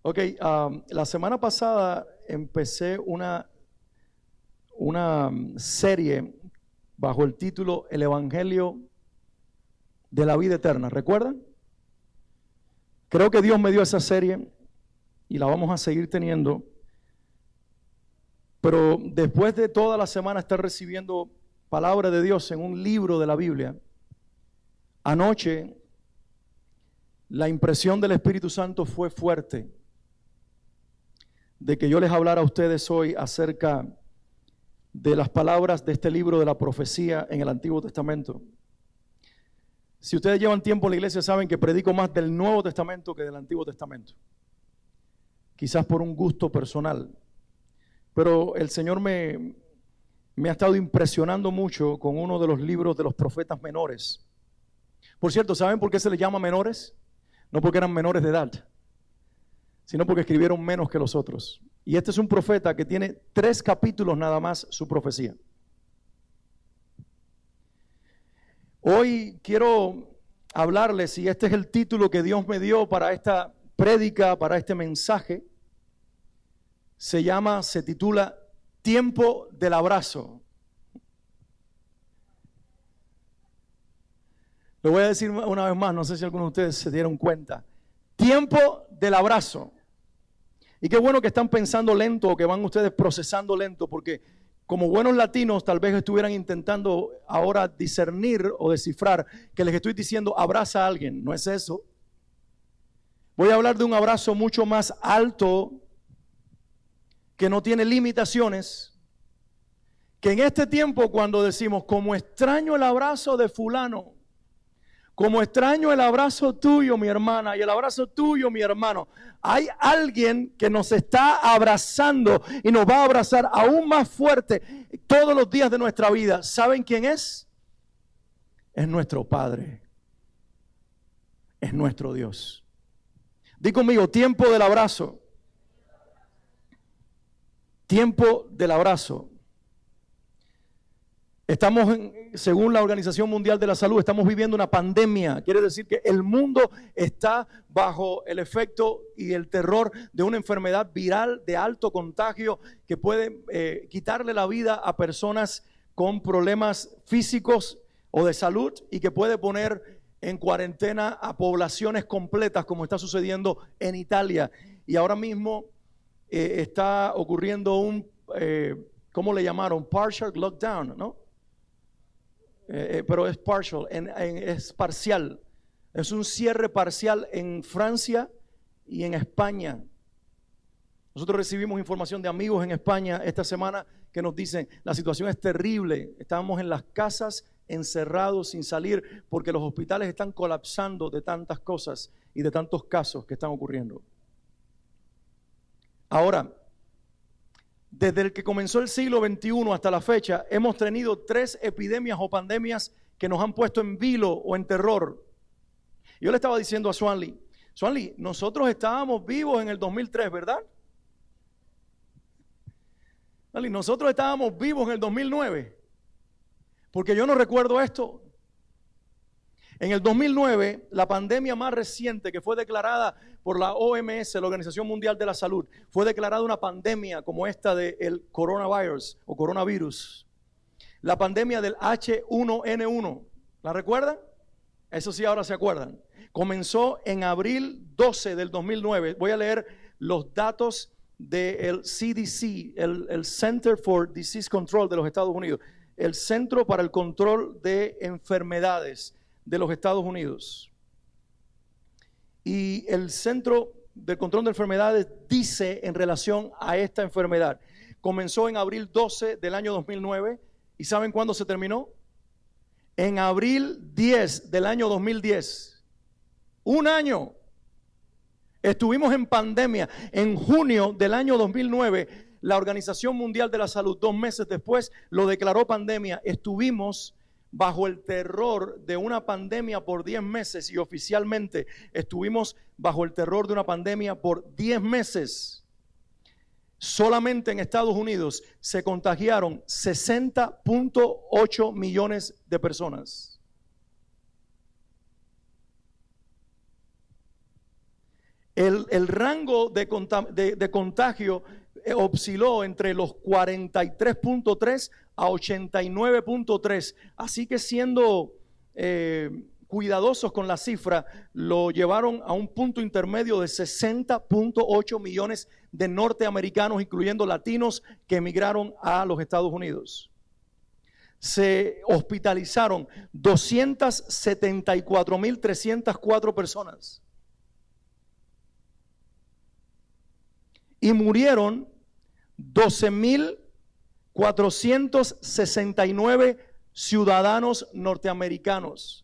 Ok, la semana pasada empecé una serie bajo el título El Evangelio de la Vida Eterna. ¿Recuerdan? Creo que Dios me dio esa serie y la vamos a seguir teniendo. Pero después de toda la semana estar recibiendo palabra de Dios en un libro de la Biblia, anoche la impresión del Espíritu Santo fue fuerte de que yo les hablara a ustedes hoy acerca de las palabras de este libro de la profecía en el Antiguo Testamento. Si ustedes llevan tiempo en la iglesia saben que predico más del Nuevo Testamento que del Antiguo Testamento. Quizás por un gusto personal. Pero el Señor me ha estado impresionando mucho con uno de los libros de los profetas menores. Por cierto, ¿saben por qué se les llama menores? No porque eran menores de edad, sino porque escribieron menos que los otros. Y este es un profeta que tiene 3 capítulos nada más su profecía. Hoy quiero hablarles, y este es el título que Dios me dio para esta prédica, para este mensaje. Se titula Tiempo del Abrazo. Lo voy a decir una vez más, no sé si algunos de ustedes se dieron cuenta. Tiempo del abrazo. Y qué bueno que están pensando lento o que van ustedes procesando lento, porque como buenos latinos tal vez estuvieran intentando ahora discernir o descifrar que les estoy diciendo abraza a alguien. No es eso. Voy a hablar de un abrazo mucho más alto, que no tiene limitaciones, que en este tiempo cuando decimos como extraño el abrazo de fulano, como extraño el abrazo tuyo, mi hermana, y el abrazo tuyo, mi hermano. Hay alguien que nos está abrazando y nos va a abrazar aún más fuerte todos los días de nuestra vida. ¿Saben quién es? Es nuestro Padre. Es nuestro Dios. Di conmigo, tiempo del abrazo. Tiempo del abrazo. Estamos, según la Organización Mundial de la Salud, estamos viviendo una pandemia. Quiere decir que el mundo está bajo el efecto y el terror de una enfermedad viral de alto contagio que puede quitarle la vida a personas con problemas físicos o de salud y que puede poner en cuarentena a poblaciones completas, como está sucediendo en Italia. Y ahora mismo está ocurriendo un, ¿cómo le llamaron? Partial lockdown, ¿no? Pero es partial, es parcial. Es un cierre parcial en Francia y en España. Nosotros recibimos información de amigos en España esta semana que nos dicen, la situación es terrible. Estábamos en las casas encerrados sin salir porque los hospitales están colapsando de tantas cosas y de tantos casos que están ocurriendo. Ahora, desde el que comenzó el siglo XXI hasta la fecha, hemos tenido 3 epidemias o pandemias que nos han puesto en vilo o en terror. Yo le estaba diciendo a Swanley, nosotros estábamos vivos en el 2003, ¿verdad? Swanley, nosotros estábamos vivos en el 2009, porque yo no recuerdo esto. En el 2009, la pandemia más reciente que fue declarada por la OMS, la Organización Mundial de la Salud, fue declarada una pandemia como esta del coronavirus o coronavirus. La pandemia del H1N1, ¿la recuerdan? Eso sí, ahora se acuerdan. Comenzó en abril 12 del 2009. Voy a leer los datos del CDC, el Center for Disease Control de los Estados Unidos, el Centro para el Control de Enfermedades de los Estados Unidos. Y el Centro del Control de Enfermedades dice en relación a esta enfermedad, comenzó en abril 12 del año 2009, ¿y saben cuándo se terminó? En abril 10 del año 2010. Un año. Estuvimos en pandemia. En junio del año 2009, la Organización Mundial de la Salud, 2 meses después, lo declaró pandemia. Estuvimos bajo el terror de una pandemia por 10 meses y oficialmente estuvimos bajo el terror de una pandemia por 10 meses. Solamente en Estados Unidos se contagiaron 60.8 millones de personas. el rango de contagio osciló entre los 43.3 a 89.3. Así que siendo cuidadosos con la cifra, lo llevaron a un punto intermedio de 60.8 millones de norteamericanos, incluyendo latinos, que emigraron a los Estados Unidos. Se hospitalizaron 274.304 personas. Y murieron 12.469 ciudadanos norteamericanos.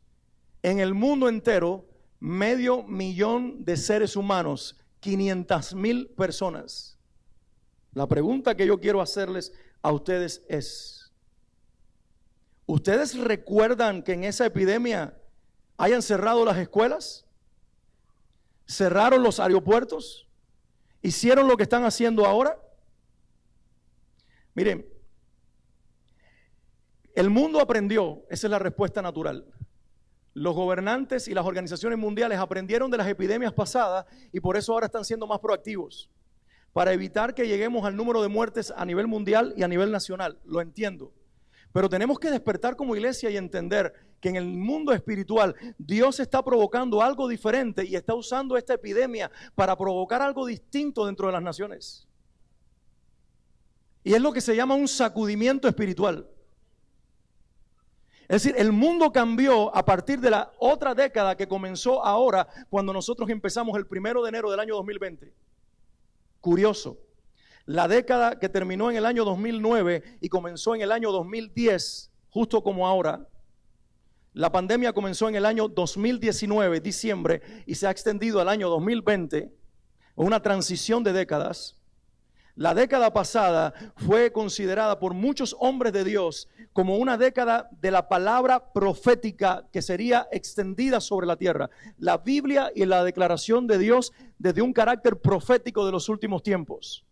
En el mundo entero, 500.000 de seres humanos, 500.000 personas. La pregunta que yo quiero hacerles a ustedes es: ¿ustedes recuerdan que en esa epidemia hayan cerrado las escuelas? ¿Cerraron los aeropuertos? ¿Hicieron lo que están haciendo ahora? Miren, el mundo aprendió, esa es la respuesta natural. Los gobernantes y las organizaciones mundiales aprendieron de las epidemias pasadas y por eso ahora están siendo más proactivos, para evitar que lleguemos al número de muertes a nivel mundial y a nivel nacional. Lo entiendo. Pero tenemos que despertar como iglesia y entender que en el mundo espiritual Dios está provocando algo diferente y está usando esta epidemia para provocar algo distinto dentro de las naciones. Y es lo que se llama un sacudimiento espiritual. Es decir, el mundo cambió a partir de la otra década que comenzó ahora, cuando nosotros empezamos el 1 de enero del año 2020. Curioso. La década que terminó en el año 2009 y comenzó en el año 2010, justo como ahora. La pandemia comenzó en el año 2019, diciembre, y se ha extendido al año 2020, una transición de décadas. La década pasada fue considerada por muchos hombres de Dios como una década de la palabra profética que sería extendida sobre la tierra. La Biblia y la declaración de Dios desde un carácter profético de los últimos tiempos.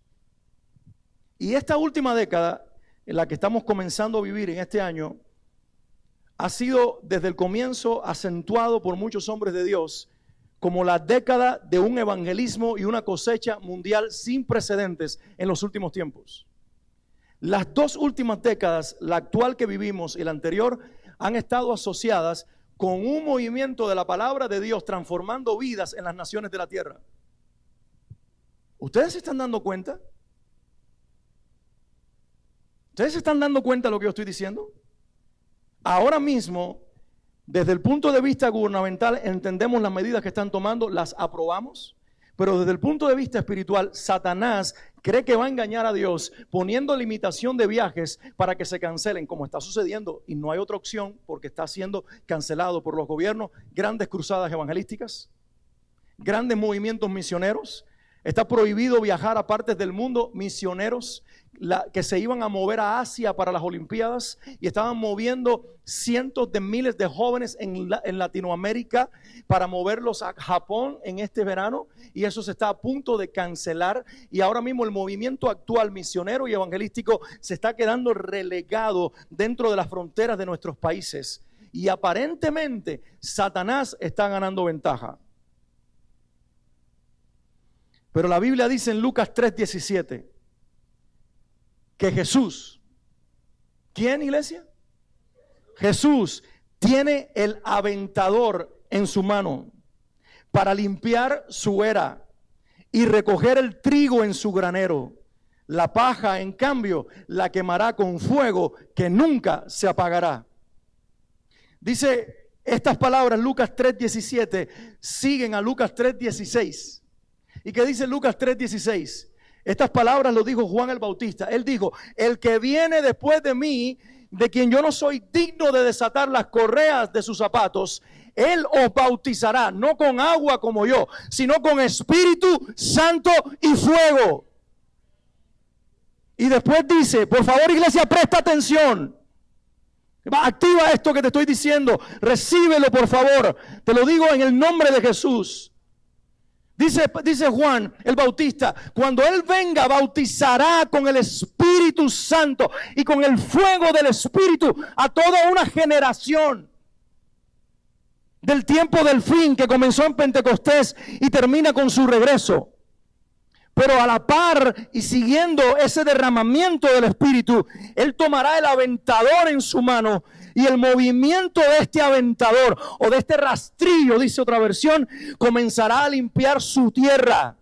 Y esta última década, en la que estamos comenzando a vivir en este año, ha sido desde el comienzo acentuado por muchos hombres de Dios como la década de un evangelismo y una cosecha mundial sin precedentes en los últimos tiempos. Las dos últimas décadas, la actual que vivimos y la anterior, han estado asociadas con un movimiento de la palabra de Dios transformando vidas en las naciones de la tierra. ¿Ustedes se están dando cuenta? ¿Ustedes se están dando cuenta de lo que yo estoy diciendo? Ahora mismo, desde el punto de vista gubernamental, entendemos las medidas que están tomando, las aprobamos, pero desde el punto de vista espiritual, Satanás cree que va a engañar a Dios poniendo limitación de viajes para que se cancelen, como está sucediendo, y no hay otra opción porque está siendo cancelado por los gobiernos, grandes cruzadas evangelísticas, grandes movimientos misioneros. Está prohibido viajar a partes del mundo, misioneros que se iban a mover a Asia para las Olimpiadas y estaban moviendo cientos de miles de jóvenes en Latinoamérica para moverlos a Japón en este verano, y eso se está a punto de cancelar. Y ahora mismo el movimiento actual misionero y evangelístico se está quedando relegado dentro de las fronteras de nuestros países, y aparentemente Satanás está ganando ventaja. Pero la Biblia dice en Lucas 3:17 que Jesús, ¿quién, iglesia? Jesús tiene el aventador en su mano para limpiar su era y recoger el trigo en su granero. La paja, en cambio, la quemará con fuego que nunca se apagará. Dice estas palabras, Lucas 3:17, siguen a Lucas 3:16. ¿Y qué dice Lucas 3:16? Estas palabras lo dijo Juan el Bautista. Él dijo: el que viene después de mí, de quien yo no soy digno de desatar las correas de sus zapatos, él os bautizará, no con agua como yo, sino con Espíritu Santo y fuego. Y después dice, por favor, iglesia, presta atención. Activa esto que te estoy diciendo. Recíbelo, por favor. Te lo digo en el nombre de Jesús. Dice Juan el Bautista, cuando Él venga, bautizará con el Espíritu Santo y con el fuego del Espíritu a toda una generación. del tiempo del fin que comenzó en Pentecostés y termina con su regreso. Pero a la par y siguiendo ese derramamiento del Espíritu, Él tomará el aventador en su mano y el movimiento de este aventador o de este rastrillo, dice otra versión, comenzará a limpiar su tierra,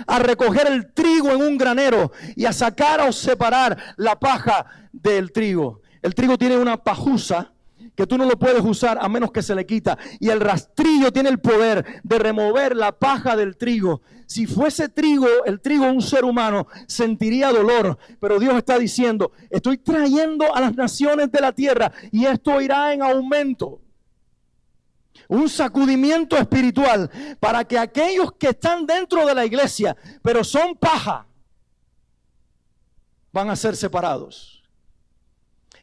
a recoger el trigo en un granero y a sacar o separar la paja del trigo. El trigo tiene una pajusa que tú no lo puedes usar a menos que se le quita. Y el rastrillo tiene el poder de remover la paja del trigo. Si fuese trigo, el trigo un ser humano, sentiría dolor. Pero Dios está diciendo, estoy trayendo a las naciones de la tierra y esto irá en aumento. Un sacudimiento espiritual para que aquellos que están dentro de la iglesia, pero son paja, van a ser separados.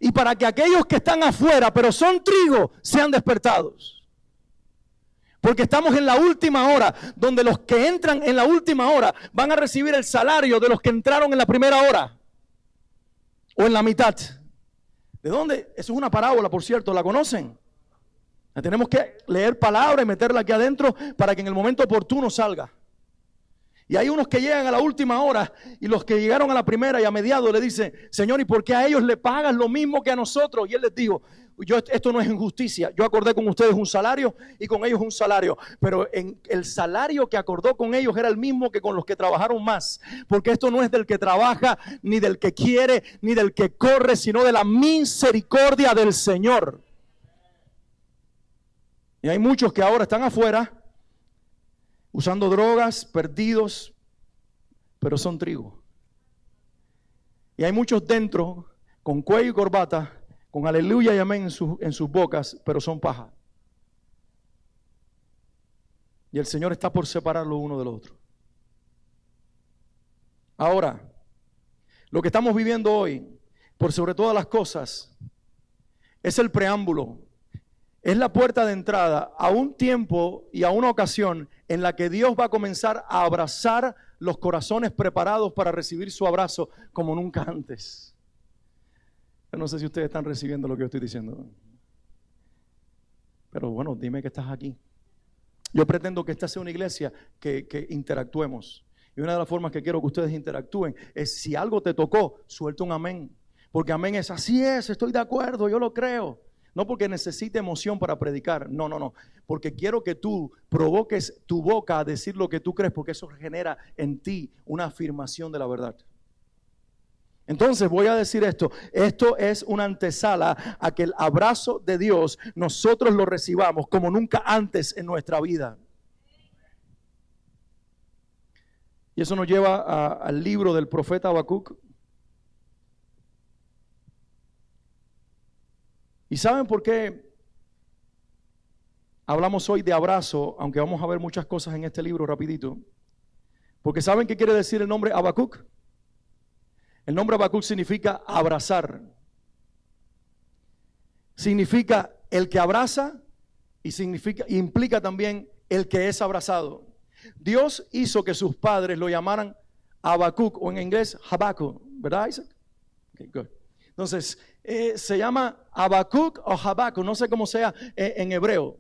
Y para que aquellos que están afuera, pero son trigo, sean despertados. Porque estamos en la última hora, donde los que entran en la última hora van a recibir el salario de los que entraron en la primera hora. O en la mitad. ¿De dónde? Eso es una parábola, por cierto, ¿la conocen? Tenemos que leer palabra y meterla aquí adentro para que en el momento oportuno salga. Y hay unos que llegan a la última hora y los que llegaron a la primera y a mediados le dicen, Señor, ¿y por qué a ellos le pagas lo mismo que a nosotros? Y Él les dijo, esto no es injusticia. Yo acordé con ustedes un salario y con ellos un salario. Pero el salario que acordó con ellos era el mismo que con los que trabajaron más. Porque esto no es del que trabaja, ni del que quiere, ni del que corre, sino de la misericordia del Señor. Y hay muchos que ahora están afuera usando drogas, perdidos, pero son trigo. Y hay muchos dentro, con cuello y corbata, con aleluya y amén en sus bocas, pero son paja. Y el Señor está por separarlo uno del otro. Ahora, lo que estamos viviendo hoy, por sobre todas las cosas, es el preámbulo. Es la puerta de entrada a un tiempo y a una ocasión en la que Dios va a comenzar a abrazar los corazones preparados para recibir su abrazo como nunca antes. Yo no sé si ustedes están recibiendo lo que yo estoy diciendo. Pero bueno, dime que estás aquí. Yo pretendo que esta sea una iglesia que interactuemos. Y una de las formas que quiero que ustedes interactúen es si algo te tocó, suelta un amén. Porque amén es así es, estoy de acuerdo, yo lo creo. No porque necesite emoción para predicar, no. Porque quiero que tú provoques tu boca a decir lo que tú crees, porque eso genera en ti una afirmación de la verdad. Entonces voy a decir esto es una antesala a que el abrazo de Dios nosotros lo recibamos como nunca antes en nuestra vida. Y eso nos lleva al libro del profeta Habacuc. ¿Y saben por qué hablamos hoy de abrazo? Aunque vamos a ver muchas cosas en este libro rapidito. Porque ¿saben qué quiere decir el nombre Habacuc? El nombre Habacuc significa abrazar. Significa el que abraza y implica también el que es abrazado. Dios hizo que sus padres lo llamaran Habacuc, o en inglés Habacuc, ¿verdad, Isaac? Okay, good. Entonces, se llama Habacuc o Habacuc, no sé cómo sea en hebreo,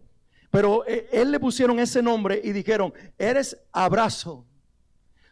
pero él le pusieron ese nombre y dijeron, eres abrazo.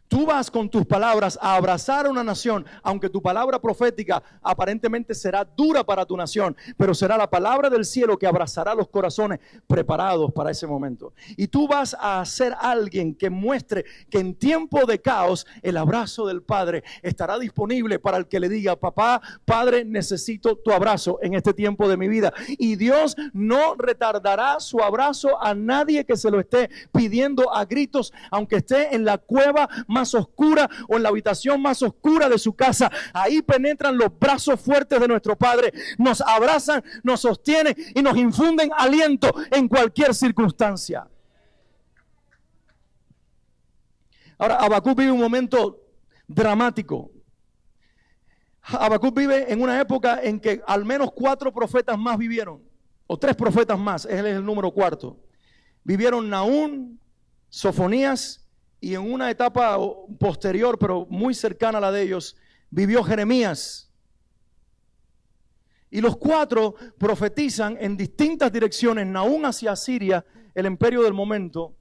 Tú vas con tus palabras a abrazar a una nación, aunque tu palabra profética aparentemente será dura para tu nación, pero será la palabra del cielo que abrazará los corazones preparados para ese momento. Y tú vas a ser alguien que muestre que en tiempo de caos el abrazo del Padre estará disponible para el que le diga, papá, Padre, necesito tu abrazo en este tiempo de mi vida. Y Dios no retardará su abrazo a nadie que se lo esté pidiendo a gritos, aunque esté en la cueva más oscura o en la habitación más oscura de su casa. Ahí penetran los brazos fuertes de nuestro Padre, nos abrazan, nos sostienen y nos infunden aliento en cualquier circunstancia. Ahora, Habacuc vive un momento dramático. Habacuc vive en una época en que al menos 4 profetas más vivieron, o 3 profetas más, él es el número 4. Vivieron Nahum, Sofonías, y en una etapa posterior, pero muy cercana a la de ellos, vivió Jeremías. Y los cuatro profetizan en distintas direcciones. Nahum hacia Asiria, el imperio del momento.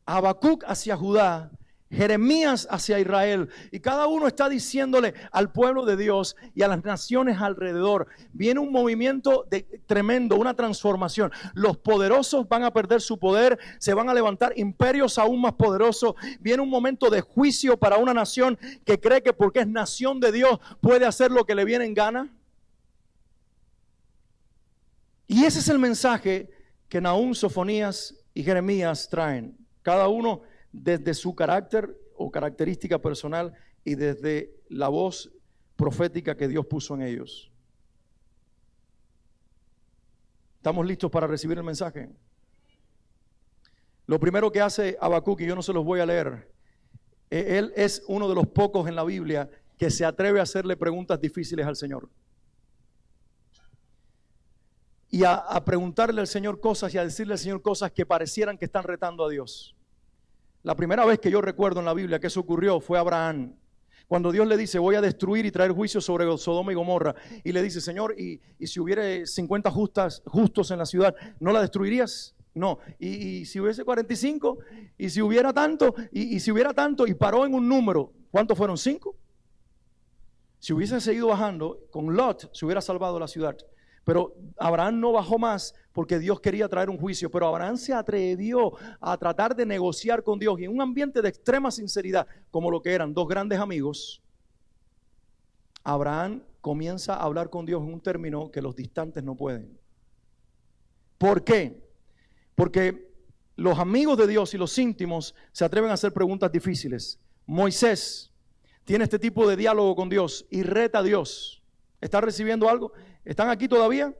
Habacuc hacia Judá. Jeremías hacia Israel. Y cada uno está diciéndole al pueblo de Dios y a las naciones alrededor. Viene un movimiento tremendo, una transformación. Los poderosos van a perder su poder. Se van a levantar imperios aún más poderosos. Viene un momento de juicio para una nación que cree que porque es nación de Dios puede hacer lo que le viene en gana. Y ese es el mensaje que Nahum, Sofonías y Jeremías traen. Cada uno desde su carácter o característica personal y desde la voz profética que Dios puso en ellos. ¿Estamos listos para recibir el mensaje? Lo primero que hace Habacuc, y yo no se los voy a leer, él es uno de los pocos en la Biblia que se atreve a hacerle preguntas difíciles al Señor. Y a preguntarle al Señor cosas y a decirle al Señor cosas que parecieran que están retando a Dios. La primera vez que yo recuerdo en la Biblia que eso ocurrió fue Abraham. Cuando Dios le dice, voy a destruir y traer juicio sobre Sodoma y Gomorra. Y le dice, Señor, y si hubiera 50 justos en la ciudad, ¿no la destruirías? No. Y si hubiese 45, y si hubiera tanto, y si hubiera tanto, y paró en un número. ¿Cuántos fueron? 5. Si hubiese seguido bajando, con Lot se hubiera salvado la ciudad. Pero Abraham no bajó más porque Dios quería traer un juicio. Pero Abraham se atrevió a tratar de negociar con Dios. Y en un ambiente de extrema sinceridad, como lo que eran dos grandes amigos, Abraham comienza a hablar con Dios en un término que los distantes no pueden. ¿Por qué? Porque los amigos de Dios y los íntimos se atreven a hacer preguntas difíciles. Moisés tiene este tipo de diálogo con Dios y reta a Dios. ¿Está recibiendo algo? ¿Están aquí todavía?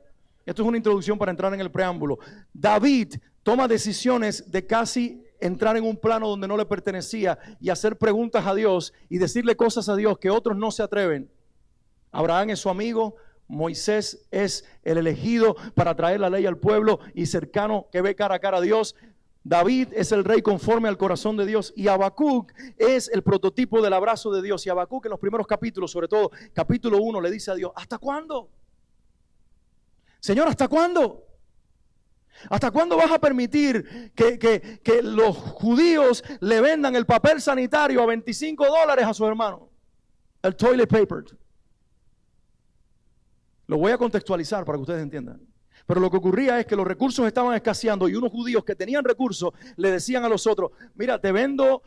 Esto es una introducción para entrar en el preámbulo. David toma decisiones de casi entrar en un plano donde no le pertenecía y hacer preguntas a Dios y decirle cosas a Dios que otros no se atreven. Abraham es su amigo, Moisés es el elegido para traer la ley al pueblo y cercano que ve cara a cara a Dios. David es el rey conforme al corazón de Dios y Habacuc es el prototipo del abrazo de Dios. Y Habacuc en los primeros capítulos, sobre todo capítulo 1, le dice a Dios, ¿hasta cuándo? Señor, ¿hasta cuándo? ¿Hasta cuándo vas a permitir que los judíos le vendan el papel sanitario a $25 a su hermano? El toilet paper. Lo voy a contextualizar para que ustedes entiendan. Pero lo que ocurría es que los recursos estaban escaseando y unos judíos que tenían recursos le decían a los otros, mira, te vendo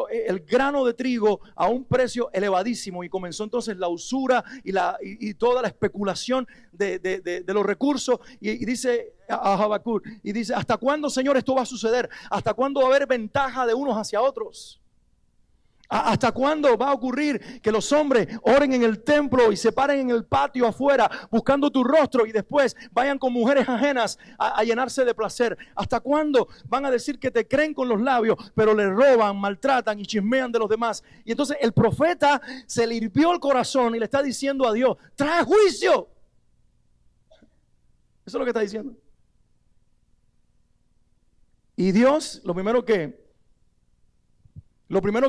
el grano de trigo a un precio elevadísimo. Y comenzó entonces la usura y toda la especulación de los recursos. Y dice a Habacuc, y dice, ¿hasta cuándo, Señor, esto va a suceder? ¿Hasta cuándo va a haber ventaja de unos hacia otros? ¿Hasta cuándo va a ocurrir que los hombres oren en el templo y se paren en el patio afuera buscando tu rostro y después vayan con mujeres ajenas a llenarse de placer? ¿Hasta cuándo van a decir que te creen con los labios, pero le roban, maltratan y chismean de los demás? Y entonces el profeta se le hirvió el corazón y le está diciendo a Dios, trae juicio. Eso es lo que está diciendo. Y Dios, lo primero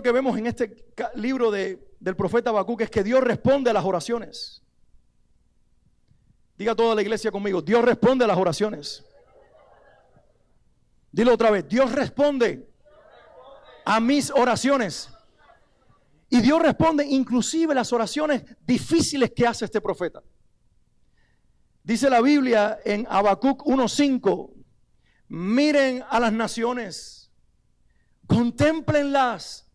que vemos en este libro del profeta Habacuc es que Dios responde a las oraciones. Diga toda la iglesia conmigo, Dios responde a las oraciones. Dilo otra vez, Dios responde a mis oraciones. Y Dios responde inclusive las oraciones difíciles que hace este profeta. Dice la Biblia en Habacuc 1:5, miren a las naciones, contémplenlas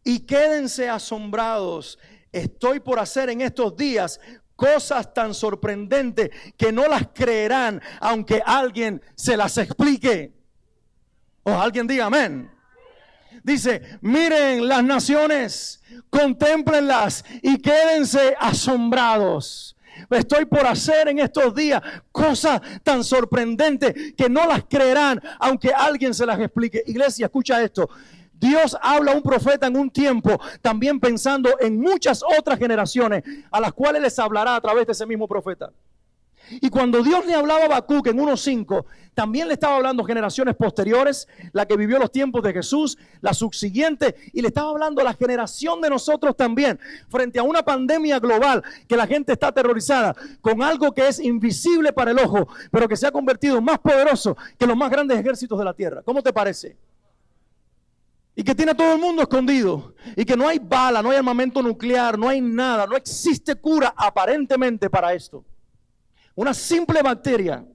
y quédense asombrados. Estoy por hacer en estos días cosas tan sorprendentes que no las creerán aunque alguien se las explique. O alguien diga amén. Dice, miren las naciones, contémplenlas y quédense asombrados. Estoy por hacer en estos días cosas tan sorprendentes que no las creerán aunque alguien se las explique. Iglesia, escucha esto. Dios habla a un profeta en un tiempo, también pensando en muchas otras generaciones a las cuales les hablará a través de ese mismo profeta. Y cuando Dios le hablaba a Habacuc en 1:5, también le estaba hablando a generaciones posteriores, la que vivió los tiempos de Jesús, la subsiguiente, y le estaba hablando a la generación de nosotros también, frente a una pandemia global, que la gente está aterrorizada, con algo que es invisible para el ojo, pero que se ha convertido más poderoso que los más grandes ejércitos de la tierra. ¿Cómo te parece? Y que tiene a todo el mundo escondido, y que no hay bala, no hay armamento nuclear, no hay nada, no existe cura aparentemente para esto. Una simple bacteria,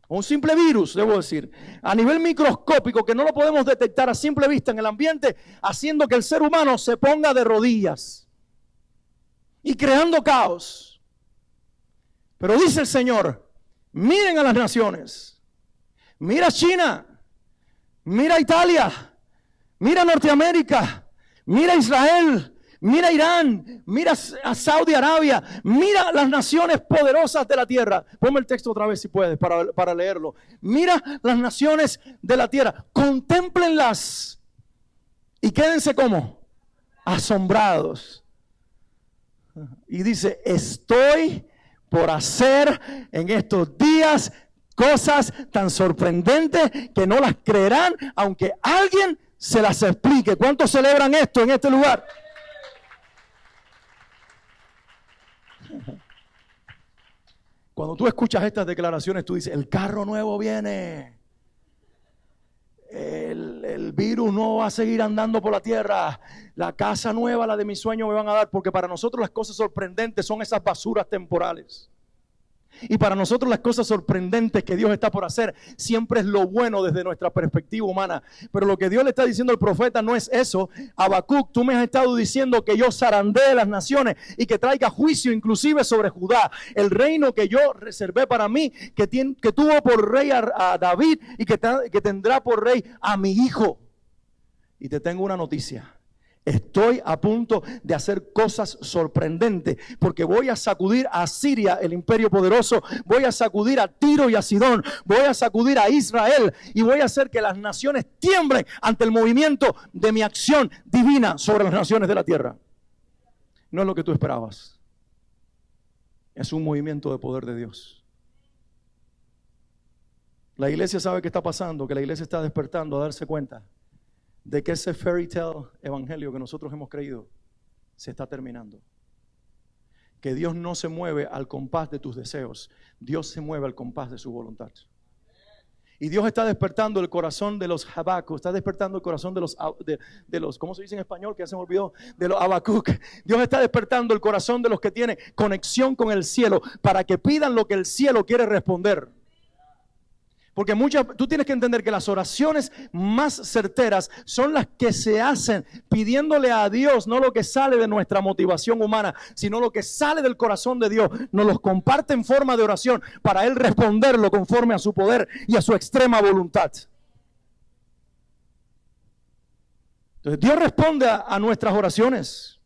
un simple virus, debo decir, a nivel microscópico, que no lo podemos detectar a simple vista en el ambiente, haciendo que el ser humano se ponga de rodillas y creando caos. Pero dice el Señor, miren a las naciones, mira China, mira Italia, mira Norteamérica, mira Israel, mira Irán, mira a Saudi Arabia, mira las naciones poderosas de la tierra. Ponme el texto otra vez si puedes para leerlo. Mira las naciones de la tierra, contémplenlas y quédense como asombrados. Y dice, estoy por hacer en estos días cosas tan sorprendentes que no las creerán, aunque alguien se las explique. ¿Cuántos celebran esto en este lugar? Cuando tú escuchas estas declaraciones, tú dices, el carro nuevo viene. El virus no va a seguir andando por la tierra. La casa nueva, la de mi sueño me van a dar. Porque para nosotros las cosas sorprendentes son esas basuras temporales. Y para nosotros las cosas sorprendentes que Dios está por hacer siempre es lo bueno desde nuestra perspectiva humana. Pero lo que Dios le está diciendo al profeta no es eso. Habacuc, tú me has estado diciendo que yo zarandee las naciones y que traiga juicio inclusive sobre Judá, el reino que yo reservé para mí, que tuvo por rey a David y que tendrá por rey a mi hijo. Y te tengo una noticia. Estoy a punto de hacer cosas sorprendentes, porque voy a sacudir a Siria, el imperio poderoso, voy a sacudir a Tiro y a Sidón, voy a sacudir a Israel y voy a hacer que las naciones tiemblen ante el movimiento de mi acción divina sobre las naciones de la tierra. No es lo que tú esperabas, es un movimiento de poder de Dios. La iglesia sabe qué está pasando, que la iglesia está despertando a darse cuenta de que ese fairy tale evangelio que nosotros hemos creído se está terminando. Que Dios no se mueve al compás de tus deseos, Dios se mueve al compás de su voluntad. Y Dios está despertando el corazón de los Habacuc, está despertando el corazón de los, ¿cómo se dice en español? Que ya se me olvidó, de los Habacuc. Dios está despertando el corazón de los que tienen conexión con el cielo para que pidan lo que el cielo quiere responder. Porque tú tienes que entender que las oraciones más certeras son las que se hacen pidiéndole a Dios, no lo que sale de nuestra motivación humana, sino lo que sale del corazón de Dios. Nos los comparte en forma de oración para Él responderlo conforme a su poder y a su extrema voluntad. Entonces Dios responde a nuestras oraciones.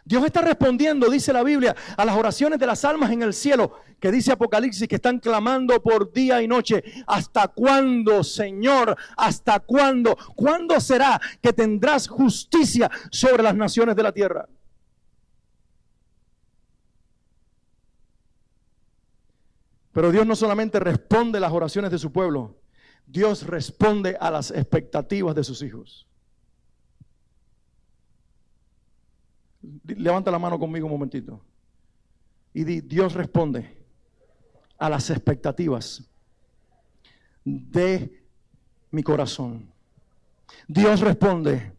Dios está respondiendo, dice la Biblia, a las oraciones de las almas en el cielo, que dice Apocalipsis, que están clamando por día y noche. ¿Hasta cuándo, Señor? ¿Hasta cuándo? ¿Cuándo será que tendrás justicia sobre las naciones de la tierra? Pero Dios no solamente responde las oraciones de su pueblo, Dios responde a las expectativas de sus hijos. Levanta la mano conmigo un momentito y di: Dios responde a las expectativas de mi corazón. Dios responde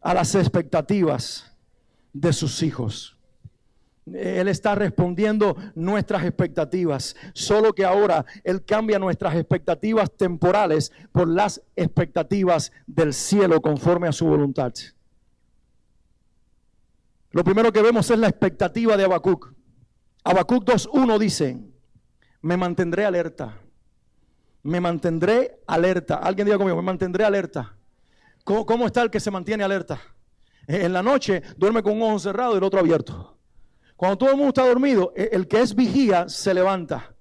a las expectativas de sus hijos. Él está respondiendo nuestras expectativas, solo que ahora Él cambia nuestras expectativas temporales por las expectativas del cielo conforme a su voluntad. Lo primero que vemos es la expectativa de Habacuc. Habacuc 2:1 dice: me mantendré alerta. Me mantendré alerta. Alguien diga conmigo: me mantendré alerta. ¿Cómo está el que se mantiene alerta? En la noche duerme con un ojo cerrado y el otro abierto. Cuando todo el mundo está dormido, el que es vigía se levanta.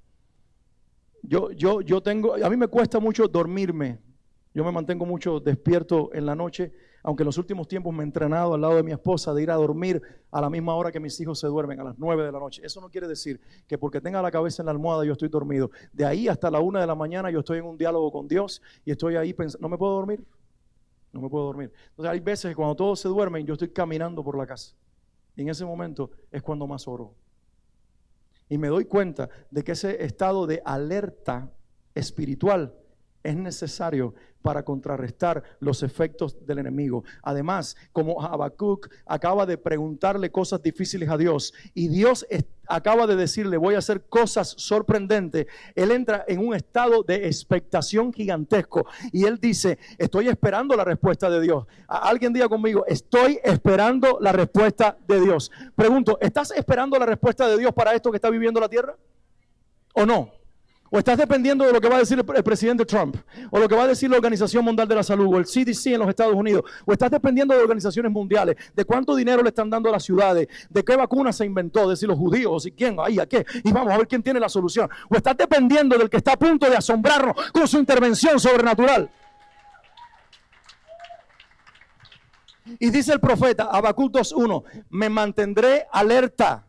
A mí me cuesta mucho dormirme. Yo me mantengo mucho despierto en la noche, aunque en los últimos tiempos me he entrenado al lado de mi esposa de ir a dormir a la misma hora que mis hijos se duermen, a las 9 de la noche. Eso no quiere decir que porque tenga la cabeza en la almohada yo estoy dormido. De ahí hasta la 1 de la mañana yo estoy en un diálogo con Dios y estoy ahí pensando, no me puedo dormir. No me puedo dormir. Entonces hay veces que cuando todos se duermen yo estoy caminando por la casa. Y en ese momento es cuando más oro. Y me doy cuenta de que ese estado de alerta espiritual es necesario para contrarrestar los efectos del enemigo. Además, como Habacuc acaba de preguntarle cosas difíciles a Dios y Dios acaba de decirle, voy a hacer cosas sorprendentes, él entra en un estado de expectación gigantesco y él dice, estoy esperando la respuesta de Dios. Alguien diga conmigo, estoy esperando la respuesta de Dios. Pregunto, ¿estás esperando la respuesta de Dios para esto que está viviendo la tierra? ¿O no? ¿O estás dependiendo de lo que va a decir el presidente Trump? ¿O lo que va a decir la Organización Mundial de la Salud? ¿O el CDC en los Estados Unidos? ¿O estás dependiendo de organizaciones mundiales? ¿De cuánto dinero le están dando a las ciudades? ¿De qué vacuna se inventó? ¿De si los judíos? ¿O si quién? ¿Ahí a qué? Y vamos a ver quién tiene la solución. ¿O estás dependiendo del que está a punto de asombrarnos con su intervención sobrenatural? Y dice el profeta, Habacuc 2:1, me mantendré alerta.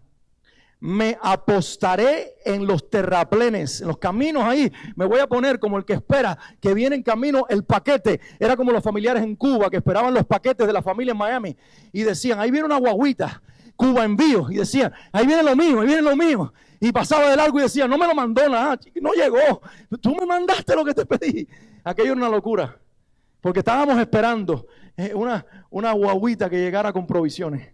Me apostaré en los terraplenes, en los caminos ahí. Me voy a poner como el que espera que viene en camino el paquete. Era como los familiares en Cuba que esperaban los paquetes de la familia en Miami. Y decían, ahí viene una guaguita, Cuba envío. Y decían, ahí viene lo mío, ahí viene lo mío. Y pasaba de largo y decía, no me lo mandó nada, no llegó. Tú me mandaste lo que te pedí. Aquello era una locura. Porque estábamos esperando una guaguita que llegara con provisiones.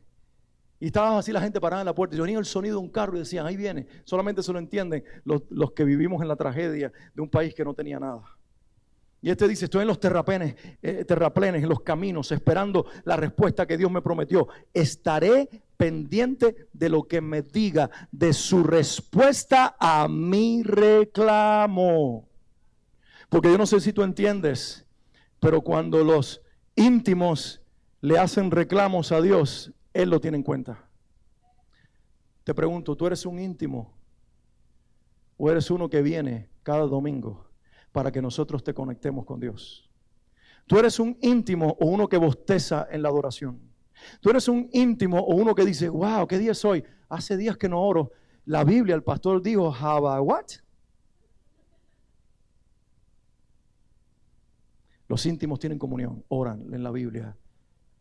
Y estaba así la gente parada en la puerta y venía el sonido de un carro y decían, ahí viene. Solamente se lo entienden los que vivimos en la tragedia de un país que no tenía nada. Y este dice, estoy en los terraplenes, en los caminos, esperando la respuesta que Dios me prometió. Estaré pendiente de lo que me diga, de su respuesta a mi reclamo. Porque yo no sé si tú entiendes, pero cuando los íntimos le hacen reclamos a Dios, Él lo tiene en cuenta. Te pregunto, ¿tú eres un íntimo o eres uno que viene cada domingo para que nosotros te conectemos con Dios? ¿Tú eres un íntimo o uno que bosteza en la adoración? ¿Tú eres un íntimo o uno que dice, wow, qué día es hoy? Hace días que no oro. La Biblia, el pastor dijo, what? Los íntimos tienen comunión, oran en la Biblia.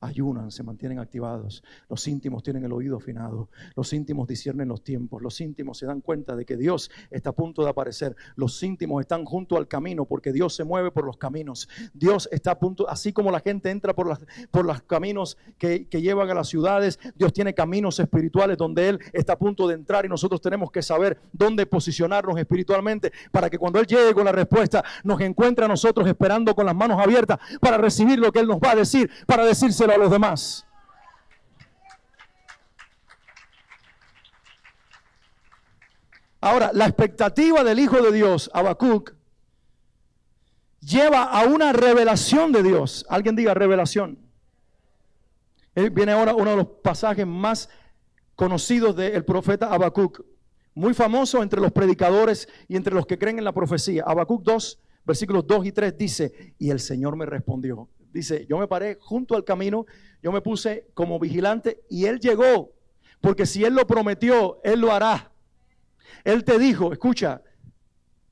Ayunan, se mantienen activados. Los íntimos tienen el oído afinado. Los íntimos disciernen los tiempos. Los íntimos se dan cuenta de que Dios está a punto de aparecer. Los íntimos están junto al camino porque Dios se mueve por los caminos. Dios está a punto, así como la gente entra por los caminos que llevan a las ciudades, Dios tiene caminos espirituales donde Él está a punto de entrar y nosotros tenemos que saber dónde posicionarnos espiritualmente para que cuando Él llegue con la respuesta nos encuentre a nosotros esperando con las manos abiertas para recibir lo que Él nos va a decir, para decírselo a los demás. Ahora, la expectativa del Hijo de Dios, Habacuc, lleva a una revelación de Dios. Alguien diga revelación. Viene ahora uno de los pasajes más conocidos del profeta Habacuc, muy famoso entre los predicadores y entre los que creen en la profecía. Habacuc 2, versículos 2 y 3 dice, y el Señor me respondió. Dice, yo me paré junto al camino, yo me puse como vigilante y Él llegó, porque si Él lo prometió, Él lo hará. Él te dijo, escucha,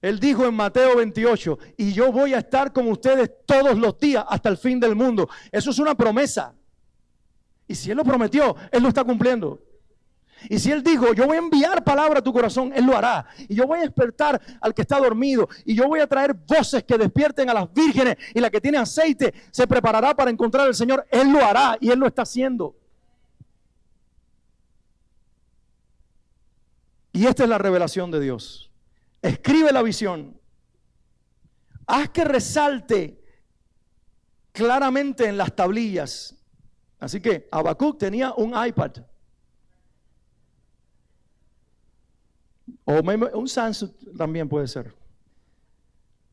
Él dijo en Mateo 28, y yo voy a estar con ustedes todos los días hasta el fin del mundo. Eso es una promesa. Y si Él lo prometió, Él lo está cumpliendo. Y si Él dijo, yo voy a enviar palabra a tu corazón, Él lo hará. Y yo voy a despertar al que está dormido. Y yo voy a traer voces que despierten a las vírgenes. Y la que tiene aceite se preparará para encontrar al Señor. Él lo hará y Él lo está haciendo. Y esta es la revelación de Dios. Escribe la visión. Haz que resalte claramente en las tablillas. Así que Habacuc tenía un iPad. O un Samsung también puede ser.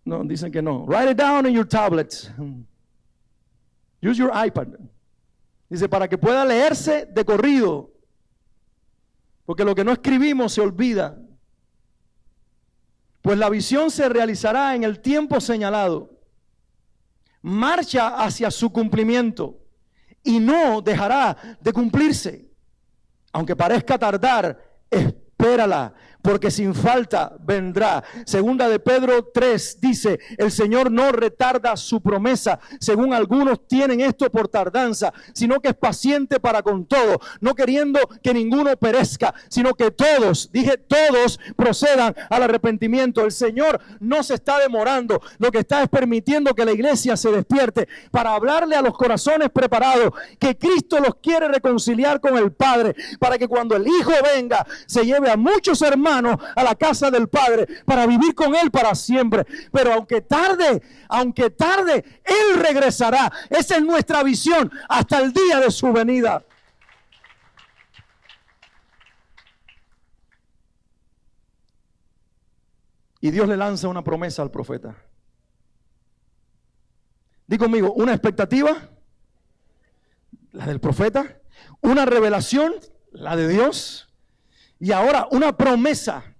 No, dicen que no. Write it down in your tablets. Use your iPad. Dice, para que pueda leerse de corrido. Porque lo que no escribimos se olvida. Pues la visión se realizará en el tiempo señalado. marcha hacia su cumplimiento y no dejará de cumplirse. Aunque parezca tardar, espérala, porque sin falta vendrá. Segunda de Pedro 3 dice, el Señor no retarda su promesa, según algunos tienen esto por tardanza, sino que es paciente para con todo, no queriendo que ninguno perezca, sino que todos, dije todos, procedan al arrepentimiento. El Señor no se está demorando, lo que está es permitiendo que la iglesia se despierte para hablarle a los corazones preparados que Cristo los quiere reconciliar con el Padre, para que cuando el Hijo venga se lleve a muchos hermanos a la casa del Padre para vivir con Él para siempre. Pero aunque tarde, Él regresará. Esa es nuestra visión hasta el día de su venida. Y Dios le lanza una promesa al profeta. Di conmigo, una expectativa, la del profeta, una revelación, la de Dios, y ahora una promesa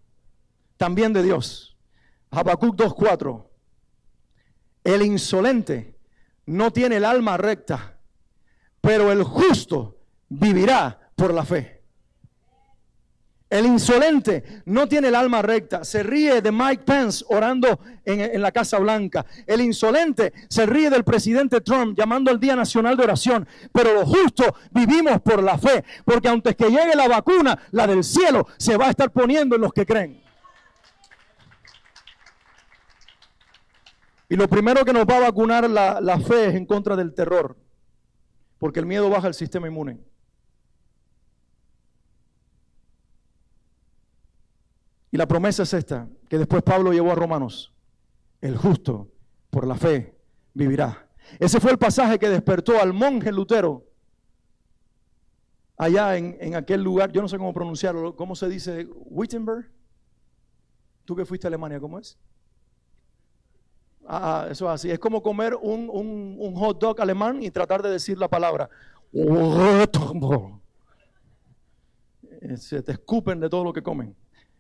también de Dios. Habacuc 2:4. El insolente no tiene el alma recta, pero el justo vivirá por la fe. El insolente no tiene el alma recta. Se ríe de Mike Pence orando en la Casa Blanca. El insolente se ríe del presidente Trump llamando al Día Nacional de Oración. Pero los justos vivimos por la fe. Porque antes que llegue la vacuna, la del cielo se va a estar poniendo en los que creen. Y lo primero que nos va a vacunar la fe es en contra del terror. Porque el miedo baja el sistema inmune. Y la promesa es esta, que después Pablo llevó a Romanos. El justo por la fe vivirá. Ese fue el pasaje que despertó al monje Lutero. Allá en aquel lugar, yo no sé cómo pronunciarlo, ¿cómo se dice? Wittenberg. ¿Tú que fuiste a Alemania, cómo es? Eso es así. Es como comer un hot dog alemán y tratar de decir la palabra. Se te escupen de todo lo que comen.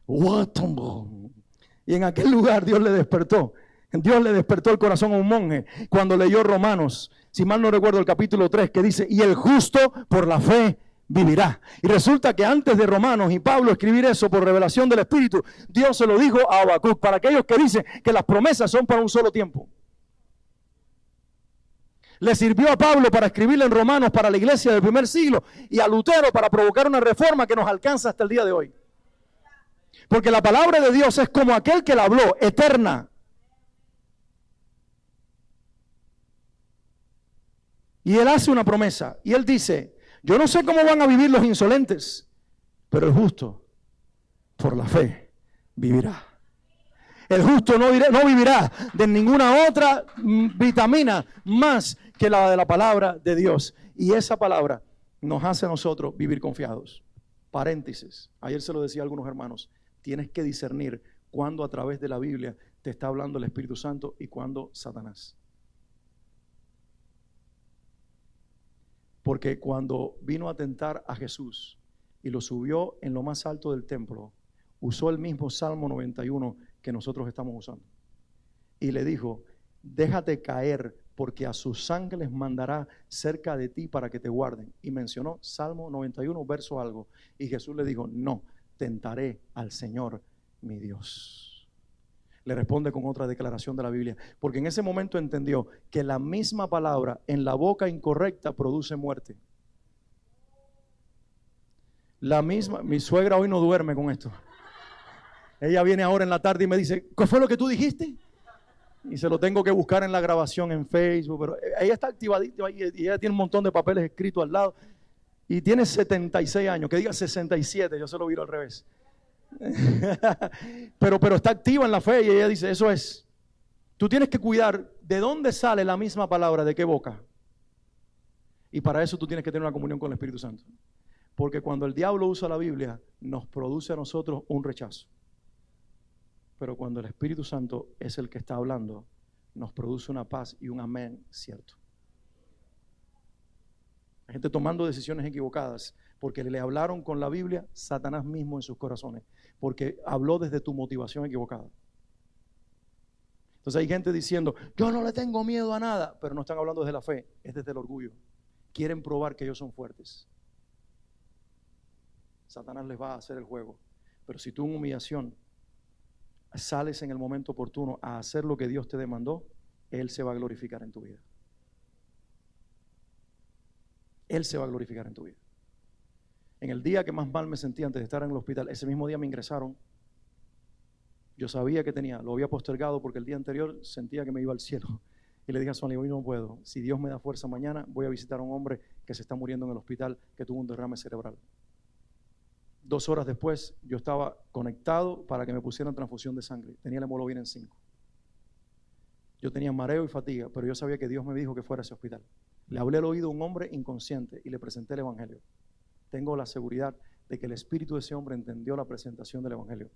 Y en aquel lugar Dios le despertó el corazón a un monje cuando leyó Romanos, si mal no recuerdo el capítulo 3, que dice, y el justo por la fe vivirá. Y resulta que antes de Romanos y Pablo escribir eso por revelación del Espíritu, Dios se lo dijo a Habacuc, para aquellos que dicen que las promesas son para un solo tiempo. Le sirvió a Pablo para escribirle en Romanos para la iglesia del primer siglo y a Lutero para provocar una reforma que nos alcanza hasta el día de hoy. Porque la palabra de Dios es como aquel que la habló, eterna. Y Él hace una promesa. Y Él dice, yo no sé cómo van a vivir los insolentes, pero el justo, por la fe, vivirá. El justo no vivirá de ninguna otra vitamina más que la de la palabra de Dios. Y esa palabra nos hace a nosotros vivir confiados. Paréntesis, ayer se lo decía a algunos hermanos. Tienes que discernir cuándo a través de la Biblia te está hablando el Espíritu Santo y cuándo Satanás. Porque cuando vino a tentar a Jesús y lo subió en lo más alto del templo, usó el mismo Salmo 91 que nosotros estamos usando. Y le dijo, déjate caer porque a sus ángeles mandará cerca de ti para que te guarden. Y mencionó Salmo 91, verso algo. Y Jesús le dijo, no. Tentaré al Señor mi Dios. Le responde con otra declaración de la Biblia, porque en ese momento entendió que la misma palabra en la boca incorrecta produce muerte. La misma, mi suegra hoy no duerme con esto. Ella viene ahora en la tarde y me dice, ¿qué fue lo que tú dijiste? Y se lo tengo que buscar en la grabación en Facebook, pero ella está activadita y ella tiene un montón de papeles escritos al lado. Y tiene 76 años, que diga 67, yo se lo viro al revés. pero está activa en la fe y ella dice, eso es. Tú tienes que cuidar de dónde sale la misma palabra, de qué boca. Y para eso tú tienes que tener una comunión con el Espíritu Santo. Porque cuando el diablo usa la Biblia, nos produce a nosotros un rechazo. Pero cuando el Espíritu Santo es el que está hablando, nos produce una paz y un amén cierto. Hay gente tomando decisiones equivocadas porque le hablaron con la Biblia Satanás mismo en sus corazones, porque habló desde tu motivación equivocada. Entonces hay gente diciendo, yo no le tengo miedo a nada, pero no están hablando desde la fe, es desde el orgullo. Quieren probar que ellos son fuertes. Satanás les va a hacer el juego. Pero si tú en humillación sales en el momento oportuno a hacer lo que Dios te demandó, Él se va a glorificar en tu vida. Él se va a glorificar en tu vida. En el día que más mal me sentía antes de estar en el hospital, ese mismo día me ingresaron. Yo sabía que lo había postergado porque el día anterior sentía que me iba al cielo. Y le dije a Sonny, hoy no puedo. Si Dios me da fuerza mañana, voy a visitar a un hombre que se está muriendo en el hospital, que tuvo un derrame cerebral. 2 horas después, yo estaba conectado para que me pusieran transfusión de sangre. Tenía la hemoglobina en 5. Yo tenía mareo y fatiga, pero yo sabía que Dios me dijo que fuera a ese hospital. Le hablé al oído a un hombre inconsciente y le presenté el evangelio. Tengo la seguridad de que el espíritu de ese hombre entendió la presentación del evangelio.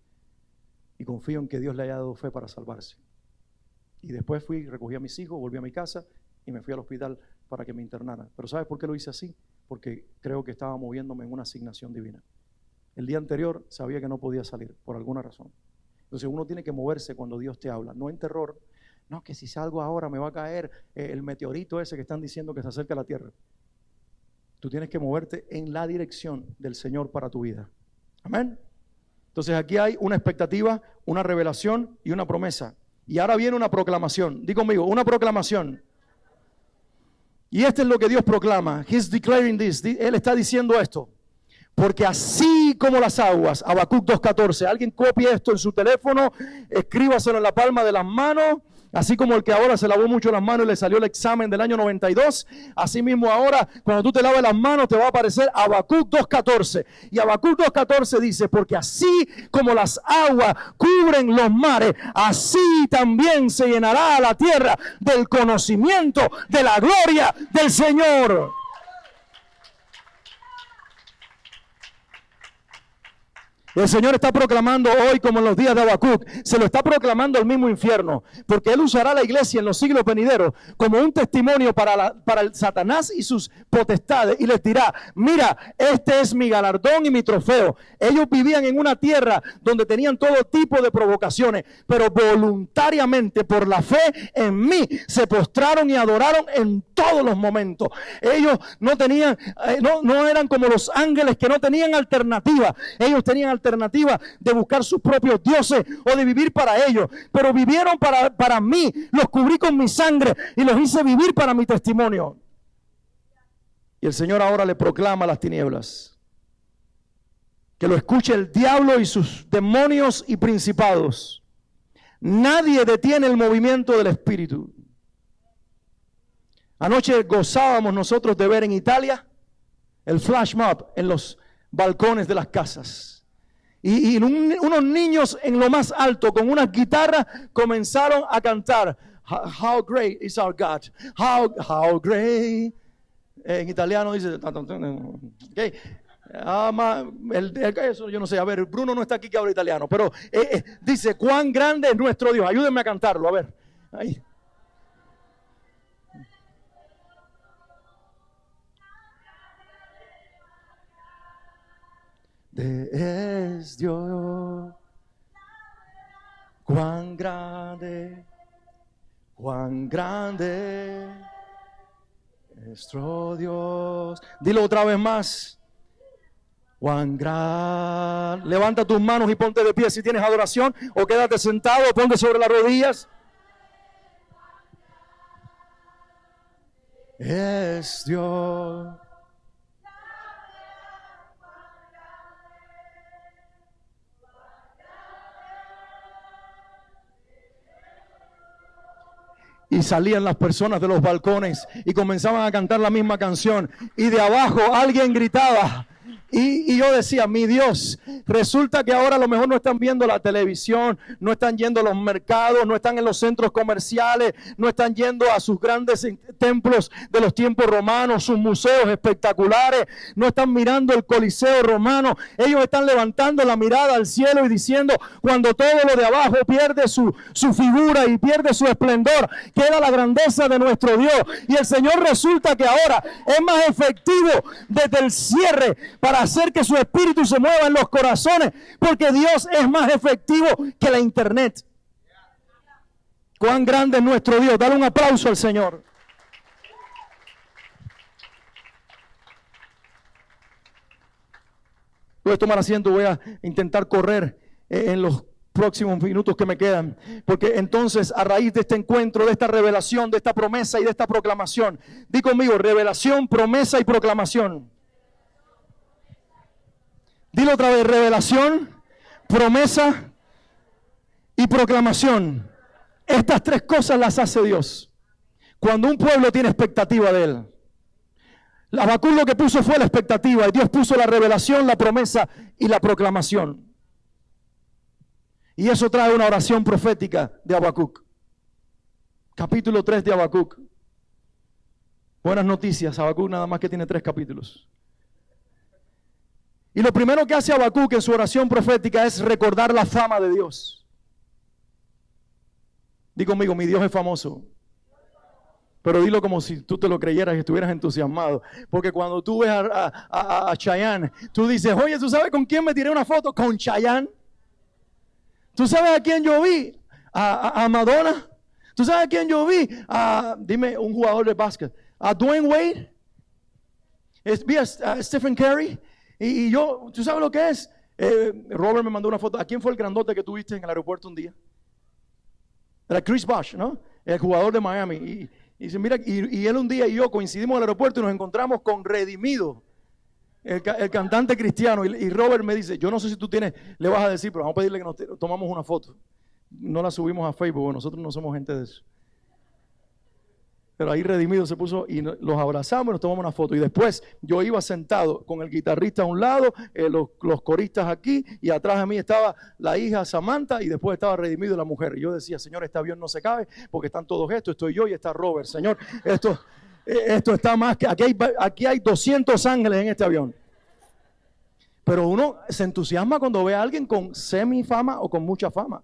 Y confío en que Dios le haya dado fe para salvarse. Y después recogí a mis hijos, volví a mi casa y me fui al hospital para que me internaran. Pero ¿sabes por qué lo hice así? Porque creo que estaba moviéndome en una asignación divina. El día anterior sabía que no podía salir por alguna razón. Entonces uno tiene que moverse cuando Dios te habla, no en terror. No, que si salgo ahora me va a caer el meteorito ese que están diciendo que se acerca a la tierra. Tú tienes que moverte en la dirección del Señor para tu vida. Amén. Entonces aquí hay una expectativa, una revelación y una promesa. Y ahora viene una proclamación. Di conmigo, una proclamación. Y esto es lo que Dios proclama. He's declaring this. Él está diciendo esto. Porque así como las aguas, Habacuc 2:14, alguien copie esto en su teléfono, escríbaselo en la palma de las manos. Así como el que ahora se lavó mucho las manos y le salió el examen del año 92, así mismo ahora, cuando tú te laves las manos, te va a aparecer Habacuc 2:14. Y Habacuc 2:14 dice, porque así como las aguas cubren los mares, así también se llenará la tierra del conocimiento de la gloria del Señor. El Señor está proclamando hoy, como en los días de Habacuc, se lo está proclamando el mismo infierno, porque Él usará la iglesia en los siglos venideros como un testimonio para el Satanás y sus potestades, y les dirá, mira, este es mi galardón y mi trofeo. Ellos vivían en una tierra donde tenían todo tipo de provocaciones, pero voluntariamente, por la fe en mí, se postraron y adoraron en todos los momentos. Ellos no tenían, no eran como los ángeles que no tenían alternativa. Ellos tenían alternativa de buscar sus propios dioses o de vivir para ellos, pero vivieron para mí, los cubrí con mi sangre y los hice vivir para mi testimonio. Y el Señor ahora le proclama a las tinieblas que lo escuche el diablo y sus demonios y principados. Nadie detiene el movimiento del Espíritu. Anoche gozábamos nosotros de ver en Italia el flash mob en los balcones de las casas. Y unos niños en lo más alto con unas guitarras comenzaron a cantar How great is our God, how great. En italiano dice okay. Eso yo no sé, a ver, Bruno no está aquí que habla italiano, pero dice cuán grande es nuestro Dios. Ayúdenme a cantarlo, a ver. Ahí. Es Dios, cuán grande nuestro Dios. Dilo otra vez más. Cuán grande. Levanta tus manos y ponte de pie si tienes adoración, o quédate sentado o ponte sobre las rodillas. Es Dios. Y salían las personas de los balcones y comenzaban a cantar la misma canción. Y de abajo alguien gritaba. Y yo decía, mi Dios, resulta que ahora a lo mejor no están viendo la televisión, no están yendo a los mercados, no están en los centros comerciales, no están yendo a sus grandes templos de los tiempos romanos, sus museos espectaculares, no están mirando el Coliseo romano. Ellos están levantando la mirada al cielo y diciendo, cuando todo lo de abajo pierde su figura y pierde su esplendor, queda la grandeza de nuestro Dios. Y el Señor resulta que ahora es más efectivo desde el cierre para hacer que su espíritu se mueva en los corazones, porque Dios es más efectivo que la internet. Cuán grande es nuestro Dios. Dale un aplauso al Señor. Voy a tomar asiento, voy a intentar correr en los próximos minutos que me quedan, porque entonces a raíz de este encuentro, de esta revelación, de esta promesa y de esta proclamación, di conmigo, revelación, promesa y proclamación. Dilo otra vez, revelación, promesa y proclamación. Estas tres cosas las hace Dios cuando un pueblo tiene expectativa de Él. Habacuc lo que puso fue la expectativa y Dios puso la revelación, la promesa y la proclamación. Y eso trae una oración profética de Habacuc. Capítulo 3 de Habacuc. Buenas noticias, Habacuc nada más que tiene 3 capítulos. Y lo primero que hace Habacuc en su oración profética es recordar la fama de Dios. Di conmigo, mi Dios es famoso. Pero dilo como si tú te lo creyeras y estuvieras entusiasmado. Porque cuando tú ves a Chayanne, tú dices, oye, ¿tú sabes con quién me tiré una foto? Con Chayanne. ¿Tú sabes a quién yo vi? A Madonna. ¿Tú sabes a quién yo vi? Dime un jugador de básquet. A Dwayne Wade. Vi a Stephen Curry. Y yo, ¿tú sabes lo que es? Robert me mandó una foto. ¿A quién fue el grandote que tuviste en el aeropuerto un día? Era Chris Bosh, ¿no? El jugador de Miami. Y dice, mira, y él un día y yo coincidimos en el aeropuerto y nos encontramos con Redimido, el cantante cristiano. Y Robert me dice, yo no sé si tú tienes, le vas a decir, pero vamos a pedirle que nos tomamos una foto. No la subimos a Facebook, nosotros no somos gente de eso. Pero ahí Redimido se puso y los abrazamos y nos tomamos una foto. Y después yo iba sentado con el guitarrista a un lado, los coristas aquí, y atrás de mí estaba la hija Samantha y después estaba Redimido y la mujer. Y yo decía, Señor, este avión no se cabe porque están todos estos, estoy yo y está Robert. Señor, esto está más que, aquí hay 200 ángeles en este avión. Pero uno se entusiasma cuando ve a alguien con semifama o con mucha fama.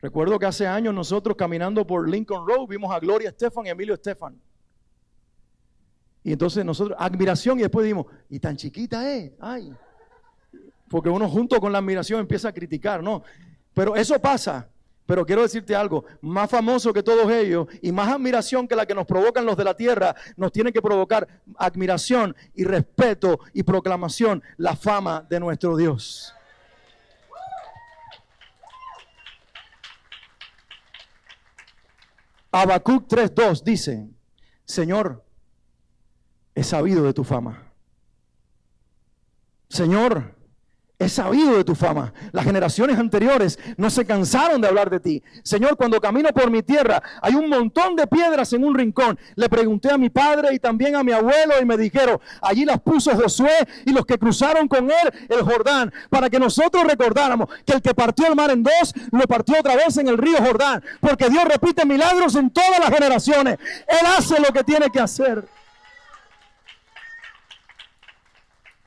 Recuerdo que hace años nosotros caminando por Lincoln Road vimos a Gloria Estefan y Emilio Estefan. Y entonces nosotros, admiración, y después dijimos, y tan chiquita es, ay. Porque uno junto con la admiración empieza a criticar, ¿no? Pero eso pasa. Pero quiero decirte algo, más famoso que todos ellos y más admiración que la que nos provocan los de la tierra, nos tiene que provocar admiración y respeto y proclamación, la fama de nuestro Dios. Habacuc 3:2 dice, Señor, he sabido de tu fama. Señor, he sabido de tu fama. Las generaciones anteriores no se cansaron de hablar de ti. Señor, cuando camino por mi tierra, hay un montón de piedras en un rincón. Le pregunté a mi padre y también a mi abuelo y me dijeron, allí las puso Josué y los que cruzaron con él el Jordán, para que nosotros recordáramos que el que partió el mar en dos, lo partió otra vez en el río Jordán, porque Dios repite milagros en todas las generaciones. Él hace lo que tiene que hacer.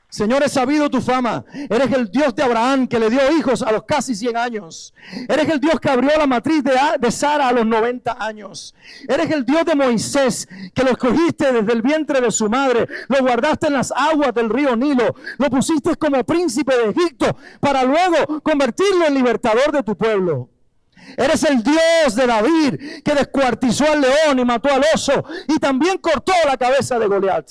Señor, he sabido tu fama. Eres el Dios de Abraham que le dio hijos a los casi 100 años. Eres el Dios que abrió la matriz de Sara a los 90 años. Eres el Dios de Moisés que lo escogiste desde el vientre de su madre. Lo guardaste en las aguas del río Nilo. Lo pusiste como príncipe de Egipto para luego convertirlo en libertador de tu pueblo. Eres el Dios de David que descuartizó al león y mató al oso y también cortó la cabeza de Goliat.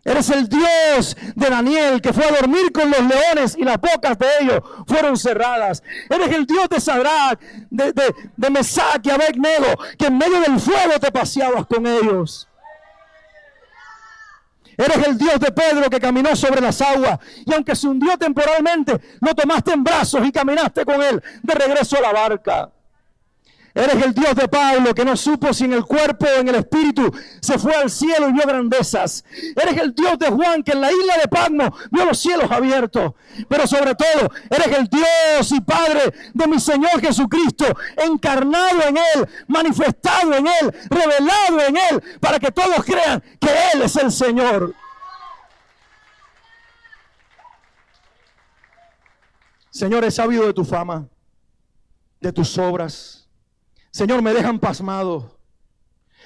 Eres el Dios de Daniel que fue a dormir con los leones y las bocas de ellos fueron cerradas. Eres el Dios de Sadrach, de Mesac y Abednego, que en medio del fuego te paseabas con ellos. Eres el Dios de Pedro que caminó sobre las aguas y aunque se hundió temporalmente, lo tomaste en brazos y caminaste con él de regreso a la barca. Eres el Dios de Pablo que no supo si en el cuerpo o en el espíritu se fue al cielo y vio grandezas. Eres el Dios de Juan que en la isla de Patmos vio los cielos abiertos. Pero sobre todo, eres el Dios y Padre de mi Señor Jesucristo, encarnado en Él, manifestado en Él, revelado en Él, para que todos crean que Él es el Señor. Señor, he sabido de tu fama, de tus obras. Señor, me dejan pasmado.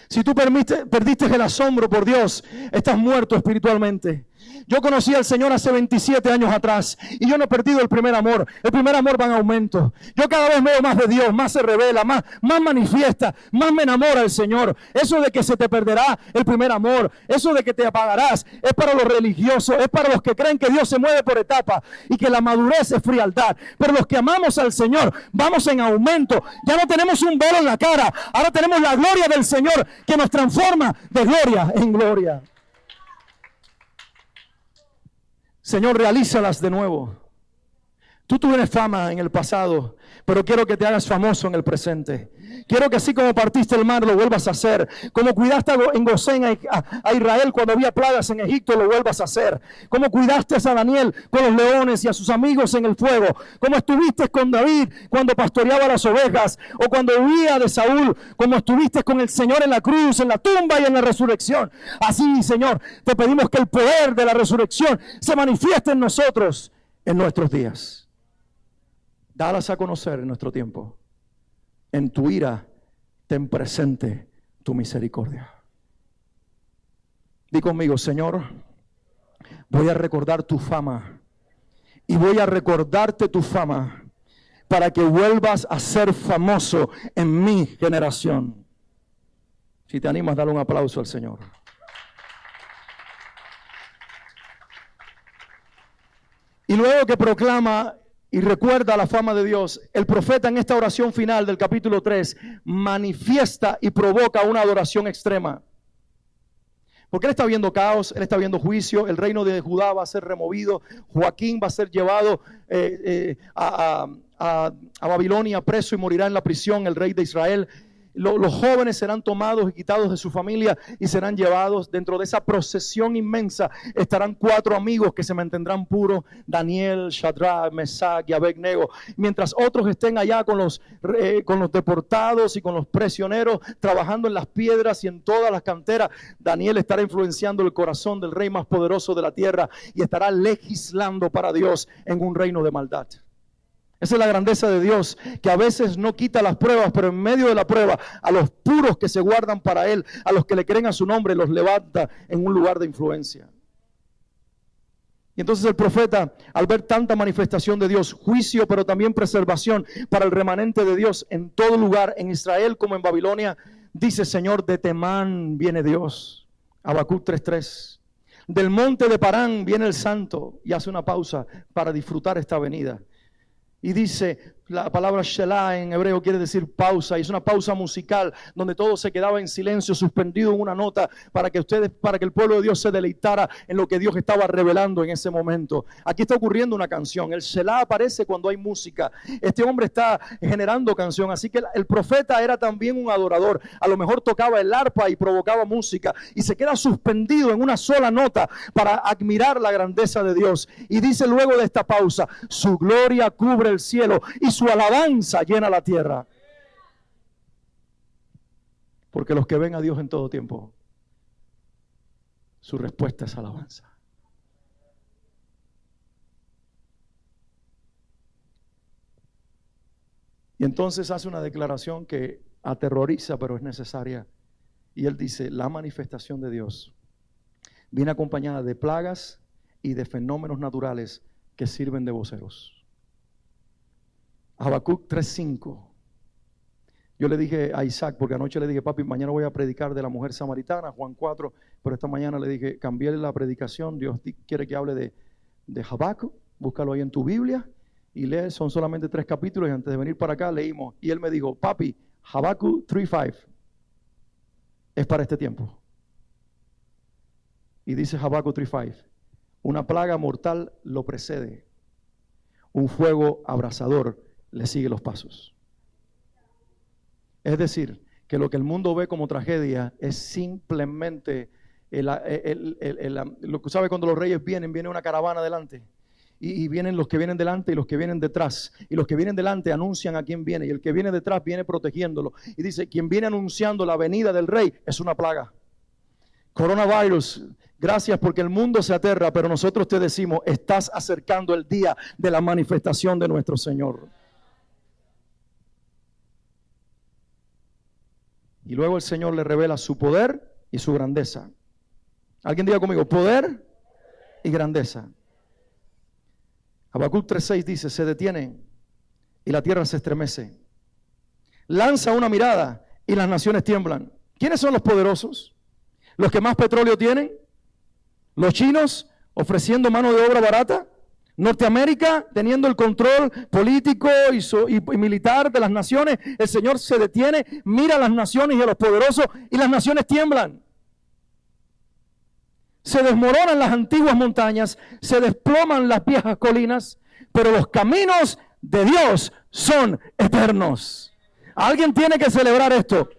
Si tú perdiste el asombro por Dios, estás muerto espiritualmente. Yo conocí al Señor hace 27 años atrás y yo no he perdido el primer amor. El primer amor va en aumento. Yo cada vez veo más de Dios, más se revela, más manifiesta, más me enamora el Señor. Eso de que se te perderá el primer amor, eso de que te apagarás, es para los religiosos, es para los que creen que Dios se mueve por etapas y que la madurez es frialdad. Pero los que amamos al Señor, vamos en aumento. Ya no tenemos un velo en la cara, ahora tenemos la gloria del Señor que nos transforma de gloria en gloria. Señor, realízalas de nuevo. Tú tienes fama en el pasado, pero quiero que te hagas famoso en el presente. Quiero que así como partiste el mar, lo vuelvas a hacer. Como cuidaste en Gosén a Israel cuando había plagas en Egipto, lo vuelvas a hacer. Como cuidaste a Daniel con los leones y a sus amigos en el fuego. Como estuviste con David cuando pastoreaba las ovejas, o cuando huía de Saúl. Como estuviste con el Señor en la cruz, en la tumba y en la resurrección. Así, Señor, te pedimos que el poder de la resurrección se manifieste en nosotros en nuestros días. Dalas a conocer en nuestro tiempo. En tu ira, ten presente tu misericordia. Di conmigo, Señor, voy a recordar tu fama y voy a recordarte tu fama para que vuelvas a ser famoso en mi generación. Si te animas, dale un aplauso al Señor. Y luego que proclama y recuerda la fama de Dios, el profeta en esta oración final del capítulo 3 manifiesta y provoca una adoración extrema. Porque él está viendo caos, él está viendo juicio, el reino de Judá va a ser removido, Joaquín va a ser llevado a Babilonia preso y morirá en la prisión el rey de Israel. Los jóvenes serán tomados y quitados de su familia y serán llevados. Dentro de esa procesión inmensa estarán 4 amigos que se mantendrán puros: Daniel, Shadrach, Mesach y Abednego. Mientras otros estén allá con los deportados y con los prisioneros, trabajando en las piedras y en todas las canteras, Daniel estará influenciando el corazón del rey más poderoso de la tierra y estará legislando para Dios en un reino de maldad. Esa es la grandeza de Dios, que a veces no quita las pruebas, pero en medio de la prueba, a los puros que se guardan para Él, a los que le creen a su nombre, los levanta en un lugar de influencia. Y entonces el profeta, al ver tanta manifestación de Dios, juicio, pero también preservación para el remanente de Dios en todo lugar, en Israel como en Babilonia, dice: Señor, de Temán viene Dios. Habacuc 3:3. Del monte de Parán viene el santo, y hace una pausa para disfrutar esta venida. Y dice, la palabra Shelah en hebreo quiere decir pausa, y es una pausa musical donde todo se quedaba en silencio, suspendido en una nota para que el pueblo de Dios se deleitara en lo que Dios estaba revelando en ese momento. Aquí está ocurriendo una canción. El Shelah aparece cuando hay música. Este hombre está generando canción, así que el profeta era también un adorador. A lo mejor tocaba el arpa y provocaba música y se queda suspendido en una sola nota para admirar la grandeza de Dios. Y dice luego de esta pausa: su gloria cubre el cielo y su alabanza llena la tierra. Porque los que ven a Dios en todo tiempo, su respuesta es alabanza. Y entonces hace una declaración que aterroriza, pero es necesaria. Y él dice: la manifestación de Dios viene acompañada de plagas y de fenómenos naturales que sirven de voceros. Habacuc 3:5. Yo le dije a Isaac, porque anoche le dije: papi, mañana voy a predicar de la mujer samaritana, Juan 4, pero esta mañana le dije: cambié la predicación, Dios quiere que hable de Habacuc, búscalo ahí en tu Biblia y lee, son solamente 3 capítulos, y antes de venir para acá leímos, y él me dijo: papi, Habacuc 3:5 es para este tiempo. Y dice Habacuc 3:5: una plaga mortal lo precede, un fuego abrasador le sigue los pasos. Es decir, que lo que el mundo ve como tragedia es simplemente lo que sabe cuando los reyes viene una caravana adelante. Y vienen los que vienen delante y los que vienen detrás. Y los que vienen delante anuncian a quién viene. Y el que viene detrás viene protegiéndolo. Y dice: quien viene anunciando la venida del rey es una plaga. Coronavirus, gracias porque el mundo se aterra, pero nosotros te decimos: estás acercando el día de la manifestación de nuestro Señor. Y luego el Señor le revela su poder y su grandeza. Alguien diga conmigo: poder y grandeza. Habacuc 3:6 dice, se detiene y la tierra se estremece. Lanza una mirada y las naciones tiemblan. ¿Quiénes son los poderosos? ¿Los que más petróleo tienen? ¿Los chinos ofreciendo mano de obra barata? ¿Norteamérica teniendo el control político y militar de las naciones? El Señor se detiene, mira a las naciones y a los poderosos y las naciones tiemblan. Se desmoronan las antiguas montañas, se desploman las viejas colinas, pero los caminos de Dios son eternos. Alguien tiene que celebrar esto.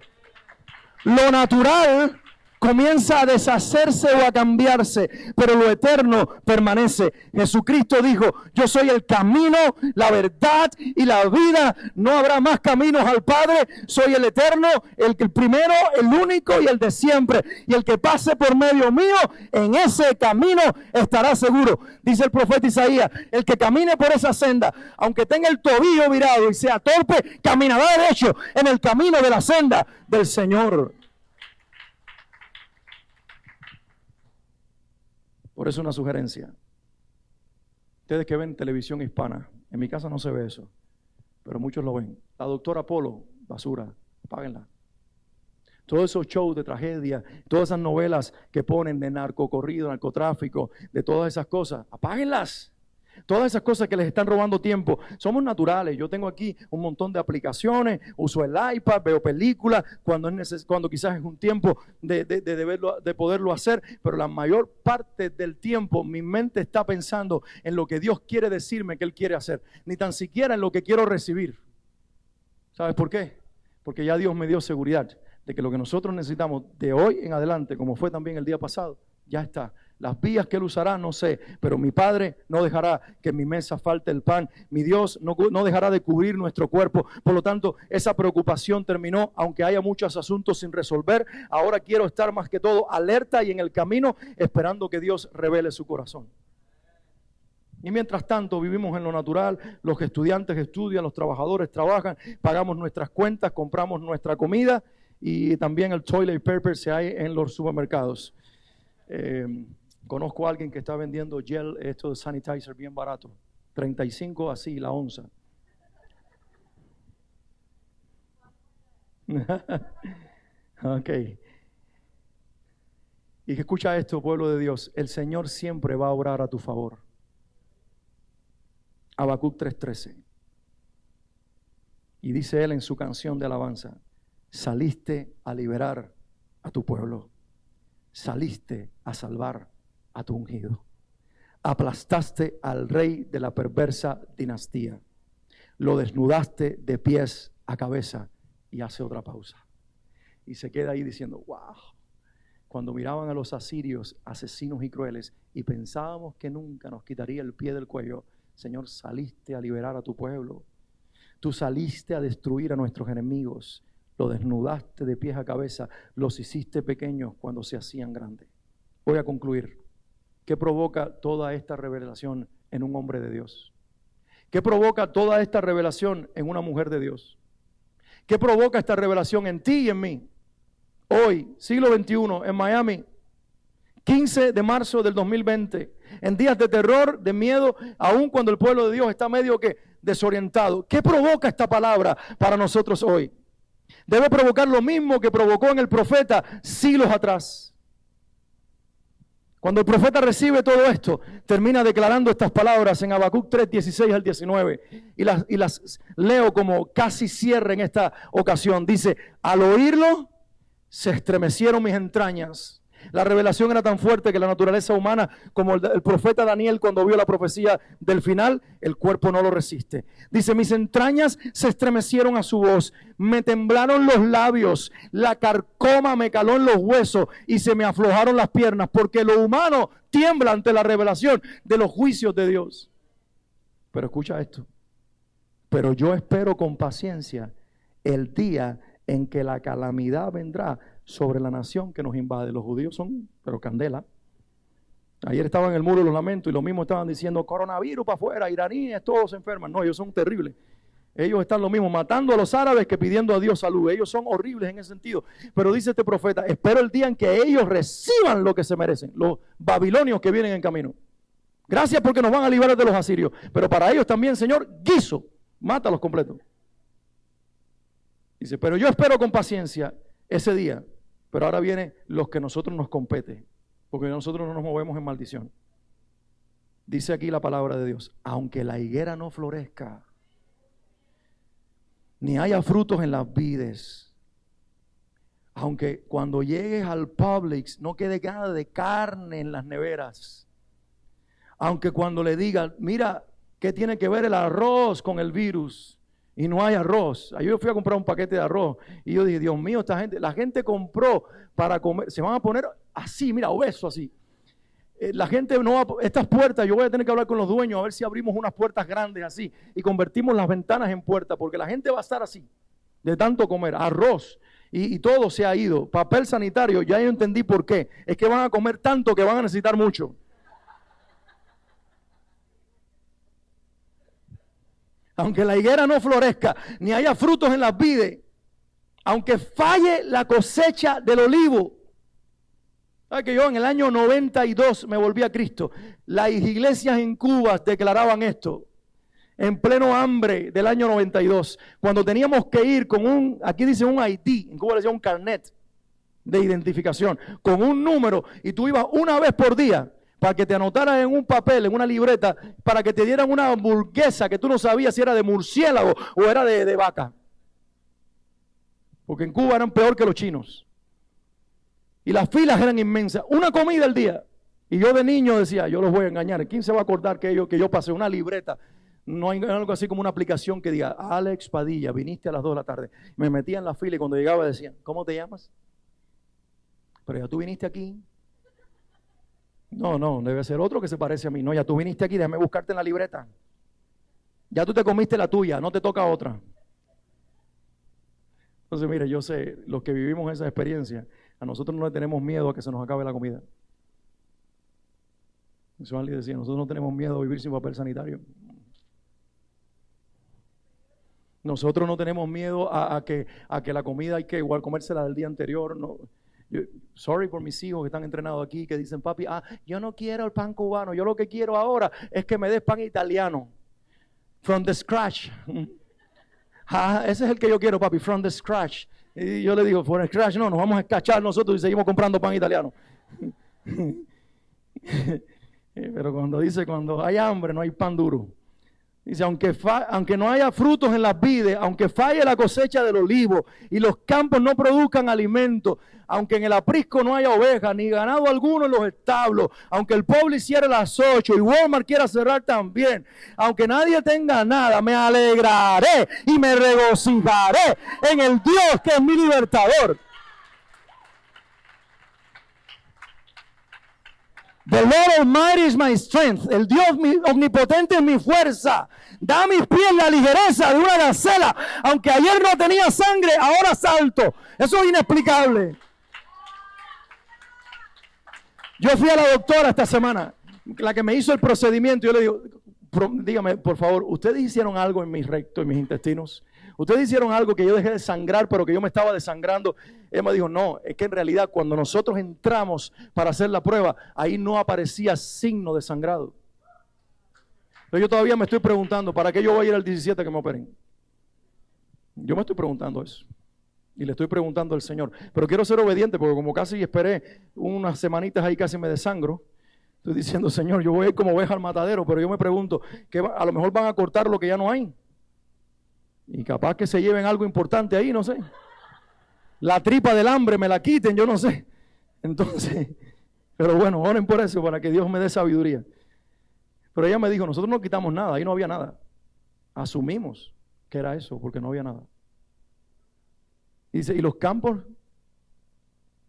Lo natural comienza a deshacerse o a cambiarse, pero lo eterno permanece. Jesucristo dijo, yo soy el camino, la verdad y la vida. No habrá más caminos al Padre. Soy el eterno, el primero, el único y el de siempre. Y el que pase por medio mío, en ese camino estará seguro. Dice el profeta Isaías, el que camine por esa senda, aunque tenga el tobillo virado y sea torpe, caminará derecho en el camino de la senda del Señor. Por eso una sugerencia. Ustedes que ven televisión hispana, en mi casa no se ve eso, pero muchos lo ven. La doctora Polo, basura, apáguenla. Todos esos shows de tragedia, todas esas novelas que ponen de narcocorrido, narcotráfico, de todas esas cosas, apáguenlas. Todas esas cosas que les están robando tiempo. Somos naturales. Yo tengo aquí un montón de aplicaciones, uso el iPad, veo películas cuando quizás es un tiempo de poderlo hacer, pero la mayor parte del tiempo mi mente está pensando en lo que Dios quiere decirme que Él quiere hacer, ni tan siquiera en lo que quiero recibir. ¿Sabes por qué? Porque ya Dios me dio seguridad de que lo que nosotros necesitamos de hoy en adelante, como fue también el día pasado, ya está. Las vías que Él usará, no sé, pero mi Padre no dejará que en mi mesa falte el pan. Mi Dios no dejará de cubrir nuestro cuerpo. Por lo tanto, esa preocupación terminó, aunque haya muchos asuntos sin resolver. Ahora quiero estar más que todo alerta y en el camino, esperando que Dios revele su corazón. Y mientras tanto vivimos en lo natural, los estudiantes estudian, los trabajadores trabajan, pagamos nuestras cuentas, compramos nuestra comida y también el toilet paper se hay en los supermercados. Conozco a alguien que está vendiendo gel, esto de sanitizer bien barato, 35 así la onza. Ok. Y escucha esto, pueblo de Dios, el Señor siempre va a obrar a tu favor. Habacuc 3:13. Y dice él en su canción de alabanza, saliste a liberar a tu pueblo, saliste a salvar a tu ungido, aplastaste al rey de la perversa dinastía, lo desnudaste de pies a cabeza. Y hace otra pausa y se queda ahí diciendo, wow, cuando miraban a los asirios asesinos y crueles y pensábamos que nunca nos quitaría el pie del cuello, Señor, saliste a liberar a tu pueblo, tú saliste a destruir a nuestros enemigos, lo desnudaste de pies a cabeza, los hiciste pequeños cuando se hacían grandes. Voy a concluir. ¿Qué provoca toda esta revelación en un hombre de Dios? ¿Qué provoca toda esta revelación en una mujer de Dios? ¿Qué provoca esta revelación en ti y en mí? Hoy, siglo XXI, en Miami, 15 de marzo del 2020, en días de terror, de miedo, aun cuando el pueblo de Dios está medio que desorientado. ¿Qué provoca esta palabra para nosotros hoy? Debe provocar lo mismo que provocó en el profeta siglos atrás. Cuando el profeta recibe todo esto, termina declarando estas palabras en Habacuc 3, 16 al 19. Y las leo como casi cierre en esta ocasión. Dice, al oírlo, se estremecieron mis entrañas. La revelación era tan fuerte que la naturaleza humana, como el profeta Daniel cuando vio la profecía del final, el cuerpo no lo resiste. Dice, mis entrañas se estremecieron a su voz, me temblaron los labios, la carcoma me caló en los huesos y se me aflojaron las piernas, porque lo humano tiembla ante la revelación de los juicios de Dios. Pero escucha esto, pero yo espero con paciencia el día en que la calamidad vendrá sobre la nación que nos invade. Los judíos son, pero candela. Ayer estaban en el muro de los lamentos y lo mismo estaban diciendo, coronavirus para afuera, iraníes, todos se enferman. No, ellos son terribles. Ellos están lo mismo, matando a los árabes que pidiendo a Dios salud. Ellos son horribles en ese sentido. Pero dice este profeta, espero el día en que ellos reciban lo que se merecen. Los babilonios que vienen en camino. Gracias porque nos van a librar de los asirios. Pero para ellos también, Señor, guiso, mátalos completos. Dice, pero yo espero con paciencia ese día. Pero ahora viene los que nosotros nos compete, porque nosotros no nos movemos en maldición. Dice aquí la palabra de Dios, aunque la higuera no florezca, ni haya frutos en las vides, aunque cuando llegues al Publix no quede nada de carne en las neveras, aunque cuando le digan, mira, ¿qué tiene que ver el arroz con el virus? Y no hay arroz. Yo fui a comprar un paquete de arroz y yo dije, Dios mío, la gente compró para comer, se van a poner así, mira, obeso así. La gente no va, estas puertas, yo voy a tener que hablar con los dueños a ver si abrimos unas puertas grandes así y convertimos las ventanas en puertas, porque la gente va a estar así, de tanto comer arroz y todo se ha ido. Papel sanitario, ya yo entendí por qué. Es que van a comer tanto que van a necesitar mucho. Aunque la higuera no florezca, ni haya frutos en las vides, aunque falle la cosecha del olivo. ¿Sabes que yo en el año 92 me volví a Cristo? Las iglesias en Cuba declaraban esto, en pleno hambre del año 92, cuando teníamos que ir con aquí dice un ID, en Cuba le decía un carnet de identificación, con un número, y tú ibas una vez por día, para que te anotaran en un papel, en una libreta, para que te dieran una hamburguesa que tú no sabías si era de murciélago o era de vaca. Porque en Cuba eran peor que los chinos. Y las filas eran inmensas. Una comida al día. Y yo de niño decía, yo los voy a engañar. ¿Quién se va a acordar que yo pasé una libreta? No hay algo así como una aplicación que diga, Alex Padilla, viniste a las 2 de la tarde. Me metía en la fila y cuando llegaba decían, ¿cómo te llamas? Pero ya tú viniste aquí. No, debe ser otro que se parece a mí. No, ya tú viniste aquí, déjame buscarte en la libreta. Ya tú te comiste la tuya, no te toca otra. Entonces, mire, yo sé, los que vivimos esa experiencia, a nosotros no le tenemos miedo a que se nos acabe la comida. Eso alguien decía, nosotros no tenemos miedo a vivir sin papel sanitario. Nosotros no tenemos miedo a que la comida hay que igual comérsela del día anterior, no. Sorry por mis hijos que están entrenados aquí, que dicen, papi, yo no quiero el pan cubano, yo lo que quiero ahora es que me des pan italiano. From the scratch. Ese es el que yo quiero, papi, from the scratch. Y yo le digo, from the scratch, no, nos vamos a escachar nosotros y seguimos comprando pan italiano. Pero cuando hay hambre, no hay pan duro. Dice, aunque no haya frutos en las vides, aunque falle la cosecha del olivo y los campos no produzcan alimento, aunque en el aprisco no haya ovejas ni ganado alguno en los establos, aunque el pueblo hiciera las 8 y Walmart quiera cerrar también, aunque nadie tenga nada, me alegraré y me regocijaré en el Dios que es mi libertador. The Lord Almighty is my strength. El Dios omnipotente es mi fuerza. Da a mis pies la ligereza de una gacela. Aunque ayer no tenía sangre, ahora salto. Eso es inexplicable. Yo fui a la doctora esta semana, la que me hizo el procedimiento. Yo le digo, dígame, por favor, ¿ustedes hicieron algo en mis rectos, en mis intestinos? ¿Ustedes hicieron algo que yo dejé de sangrar, pero que yo me estaba desangrando? Ella me dijo, no, es que en realidad cuando nosotros entramos para hacer la prueba, ahí no aparecía signo de sangrado. Pero yo todavía me estoy preguntando, ¿para qué yo voy a ir al 17 que me operen? Yo me estoy preguntando eso. Y le estoy preguntando al Señor. Pero quiero ser obediente, porque como casi esperé unas semanitas ahí, casi me desangro. Estoy diciendo, Señor, yo voy a ir como oveja al matadero, pero yo me pregunto, que a lo mejor van a cortar lo que ya no hay. Y capaz que se lleven algo importante ahí, no sé. La tripa del hambre me la quiten, yo no sé. Entonces, pero bueno, oren por eso, para que Dios me dé sabiduría. Pero ella me dijo, nosotros no quitamos nada, ahí no había nada. Asumimos que era eso, porque no había nada. Y dice, y los campos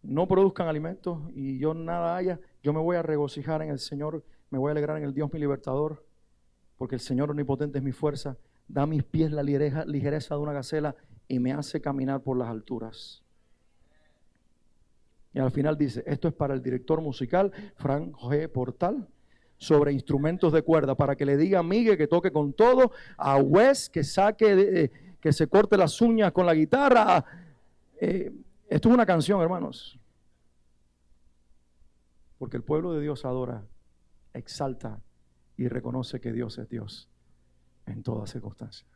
no produzcan alimentos y yo nada haya, yo me voy a regocijar en el Señor, me voy a alegrar en el Dios mi libertador, porque el Señor omnipotente es mi fuerza. Da a mis pies la ligereza de una gacela y me hace caminar por las alturas. Y al final dice, esto es para el director musical, Frank G. Portal, sobre instrumentos de cuerda, para que le diga a Miguel que toque con todo, a Wes que saque, que se corte las uñas con la guitarra. Esto es una canción, hermanos. Porque el pueblo de Dios adora, exalta y reconoce que Dios es Dios en todas circunstancias.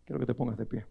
Quiero que te pongas de pie.